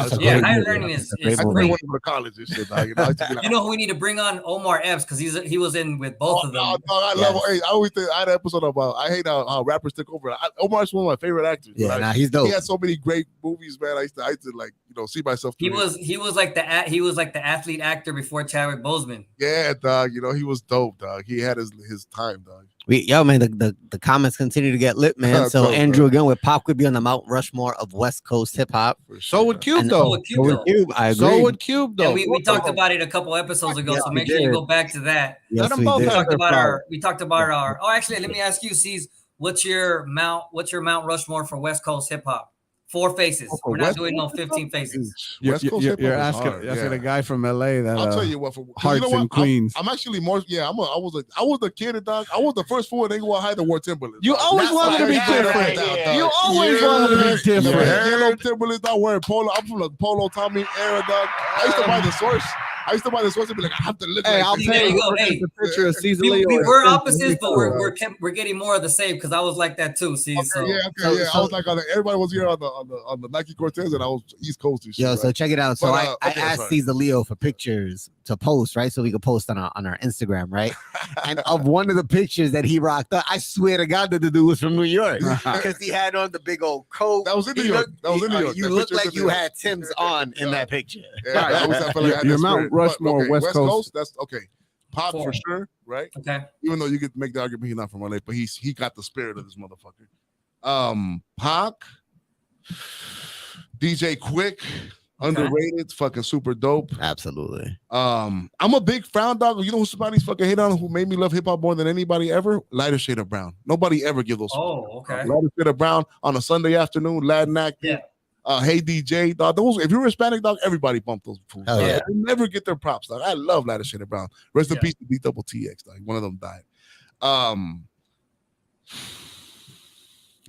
Higher Learning is I great. went to the college and shit. Dog. You know who we need to bring on? Omar Epps, because he was in with both of them. I love. Hey, I always think I had an episode about. I hate how rappers took over. Omar's one of my favorite actors. Yeah, he's dope. He had so many great movies, man. I used to like see myself. He was like the athlete actor before Chadwick Boseman. Yeah, dog. He was dope, dog. He had his time, dog. Man, the comments continue to get lit, man. So Andrew again with Pop could be on the Mount Rushmore of West Coast hip hop. So would Cube though. So would Cube. I agree. So would Cube though. Yeah, we talked about it a couple episodes ago, so make sure you go back to that. Yes, we talked about our. Oh, actually, let me ask you, C's, what's your Mount Rushmore for West Coast hip hop? 4 faces. We're not doing no 15 faces. You're asking a guy from LA that I'll tell you what. Hearts and Queens. I'm actually more. Yeah, I was a kid, dog. I was the first fool in Inglewood High that wore Timberlands. You always wanted to be different. You always wanted to be different. Yellow Timberlands, not wearing polo. I'm from the Polo Tommy era, dog. I used to buy the Source. and be like, I have to look. Hey, like I'll tell you. Hey, the picture of CZALEO. We were opposites, but we're getting more of the same because I was like that too. See, so I was like, everybody was here on the Nike Cortez, and I was East Coast and shit. Yo, so check it out. So I asked sorry. CZALEO for pictures to post, right? So we could post on our Instagram, right? And of one of the pictures that he rocked up, I swear to God that the dude was from New York because he had on the big old coat. That was in New York. You looked like you had Tim's on in that picture. Yeah, your Mount Rushmore, West Coast. That's okay. Pop for sure, right? Okay. Even though you could make the argument he's not from LA, but he got the spirit of this motherfucker. Pac, DJ Quick, underrated, fucking super dope. Absolutely. I'm a big Frown dog. You know who somebody's fucking hate on who made me love hip hop more than anybody ever? Lighter Shade of Brown. Nobody ever give those. Oh, okay. Lighter Shade of Brown on a Sunday afternoon, Latin acting. Yeah. Hey DJ, dog. Those, if you're Hispanic, dog, everybody bump those fools. Yeah. They never get their props, dog. I love Lighter Shade of Brown. Rest in peace to B-double-TX, dog. One of them died.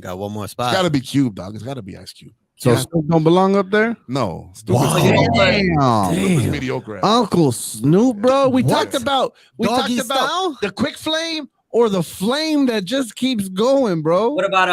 Got one more spot. It's got to be Cube, dog. It's got to be Ice Cube. So Snoop don't belong up there? No. Damn. Mediocre. Uncle Snoop, bro. We talked about Style? the quick flame or the flame that just keeps going, bro. What about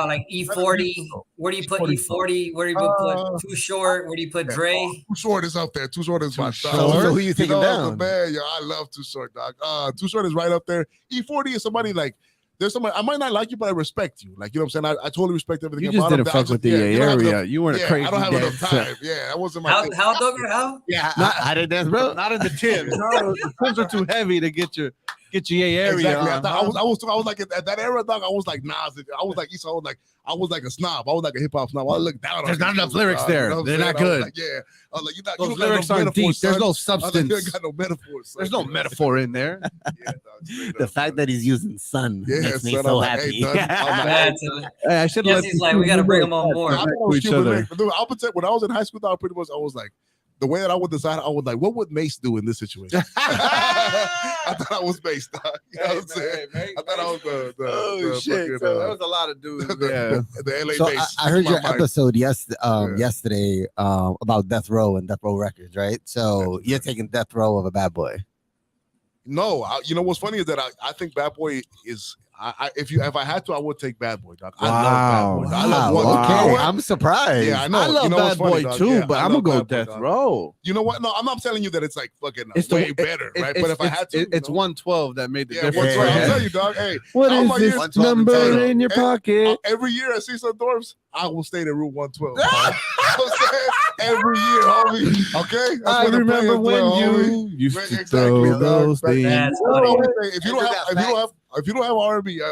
like E40? Where do you put E40? Where do you put Too Short? Where do you put Dre? Too Short is up there. Too Short is my So who you taking down? Man, I love Too Short, dog. Too Short is right up there. E40 is somebody like. There's somebody I might not like you, but I respect you. Like, you know what I'm saying? I totally respect everything. You just didn't fuck with the area. You weren't crazy. I don't have enough time. Yeah, that wasn't my thing. How? Yeah, I did dance, bro. Not in the Timbs. The Timbs are too heavy to get your area. Exactly. I was like at that era, dog. I was like Nas. I was like Esau. I was like a snob. I was like a hip hop snob. I looked down. There's not enough lyrics there. They're not good. I was like, you're not. Those lyrics aren't deep. There's no substance. You got no metaphors. There's no metaphor in there. The fact that he's using sun makes me son, so like, happy. I should let he's like, we got to bring him on board. When I was in high school, I was like, the way that I would decide, I would like, what would Mace do in this situation? I thought I was Mace, dog. You know what I'm saying? I thought I was the shit. fucking, So there was a lot of dudes. The LA So Mace. I heard your My mind. episode yesterday about Death Row and Death Row Records, right? So you're taking Death Row of a Bad Boy. No, you know what's funny is that I think Bad Boy is. If I had to, I would take Bad Boy, dog. I love Bad Boy. I love Okay, I'm surprised. Yeah, I know. I love Bad Boy too, but I'm gonna go Death Row. You know what? No, I'm not telling you that it's like fucking way better, right? But if I had to, it's 112 that made the difference. 112. I'll tell you, dog. Hey, what is this number in your pocket? Every year I see some dwarfs, I will stay in room 112. Every year, homie. Okay, I remember when you used to throw those things. If you don't have R&B, I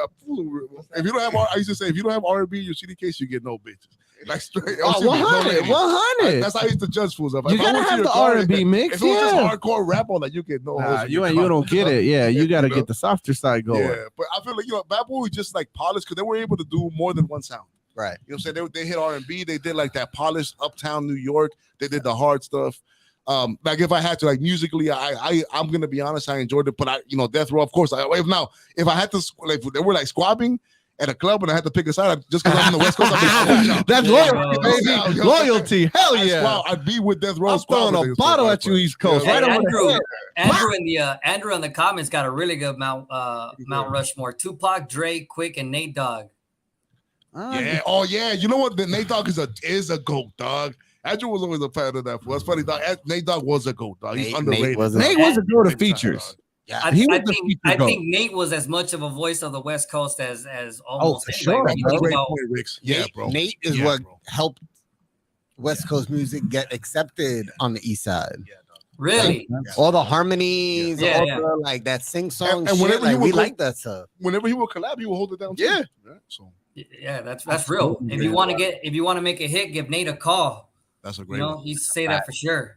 used to say, if you don't have R&B in your CD case, you get no bitches. Like straight. 100. That's how I used to judge fools. You gotta have the R&B mix. If it was just hardcore rap on that, you get no. You don't get it. Yeah, you gotta get the softer side going. Yeah, but I feel like Bad Boy was just like polished because they were able to do more than one sound. Right. You know what I'm saying? They hit R&B. They did like that polished uptown New York. They did the hard stuff. Like if I had to, like musically, I'm gonna be honest, I enjoyed it. But Death Row, of course. If I had to, like, they were like squabbing, at a club and I had to pick a side just because I'm on the West Coast. That's loyalty, baby. Loyalty. Hell yeah. Wow, I'd be with Death Row. I'm throwing a bottle at you, East Coast. Hey, Right over the head. Andrew in the comments got a really good Mount Rushmore. Tupac, Dre, Quick, and Nate Dogg. Yeah. Oh yeah. You know what? The Nate Dogg is a GOAT, dog. Andrew was always a fan of that. That's funny, dog. Nate Dogg was a GOAT, dog. He's underrated. Nate was a GOAT of features. Yeah, I think Nate was as much of a voice of the West Coast as almost for sure. Nate is what helped West Coast music get accepted on the East Side. Really? All the harmonies, Yeah, all yeah. the like that sing song And shit. whenever he Like, would we go- like that stuff. Whenever he would collab, he would hold it down. Too. Yeah. So Yeah, that's real. If you want to make a hit, give Nate a call. that's a You great know, one. he'd say that for sure.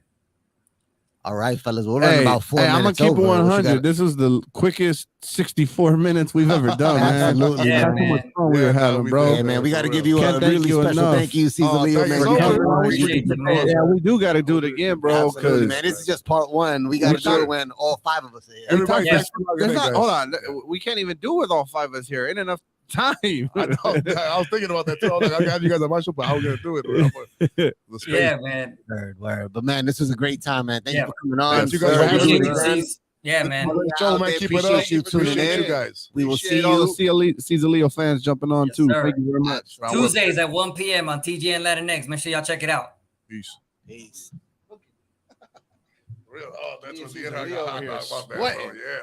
All right, fellas, we're running about 4 I'm minutes. gonna keep it over. What you 100. got? This is the quickest 64 minutes we've ever done, man. Absolutely, Yeah, How much fun we were having, bro. Hey, man, we got to give you Can't a thank really you special enough. thank you, CZALEO, man. thank you for so coming much. on. Appreciate it, man. Yeah, we do got to do it again, bro. Absolutely, Because man. This is just part one. We got to do it when all 5 of us are here. Everybody, Yeah. thanks for logging there's in, not, guys. hold on, we can't even do it with all 5 of us here. Ain't enough time. I know. I was thinking about that too. I was like, I got you guys on my show, but I was gonna do it. Yeah, man. Word. But man, this was a great time, man. Thank you Yeah. for coming on. Yes, you guys sir. were having Appreciate me, you, man. C's. Yeah, man. Show, man. Out there, Keep it up. appreciate you tuning Appreciate in. you guys. We will see Appreciate all you. the CZALEO fans jumping on Yes, too. sir. Thank you very much. Tuesdays at 1 p.m. on TGN Latinx. Make sure y'all check it out. Peace. Peace. Real. Oh, that's what CZALEO over here. Yeah.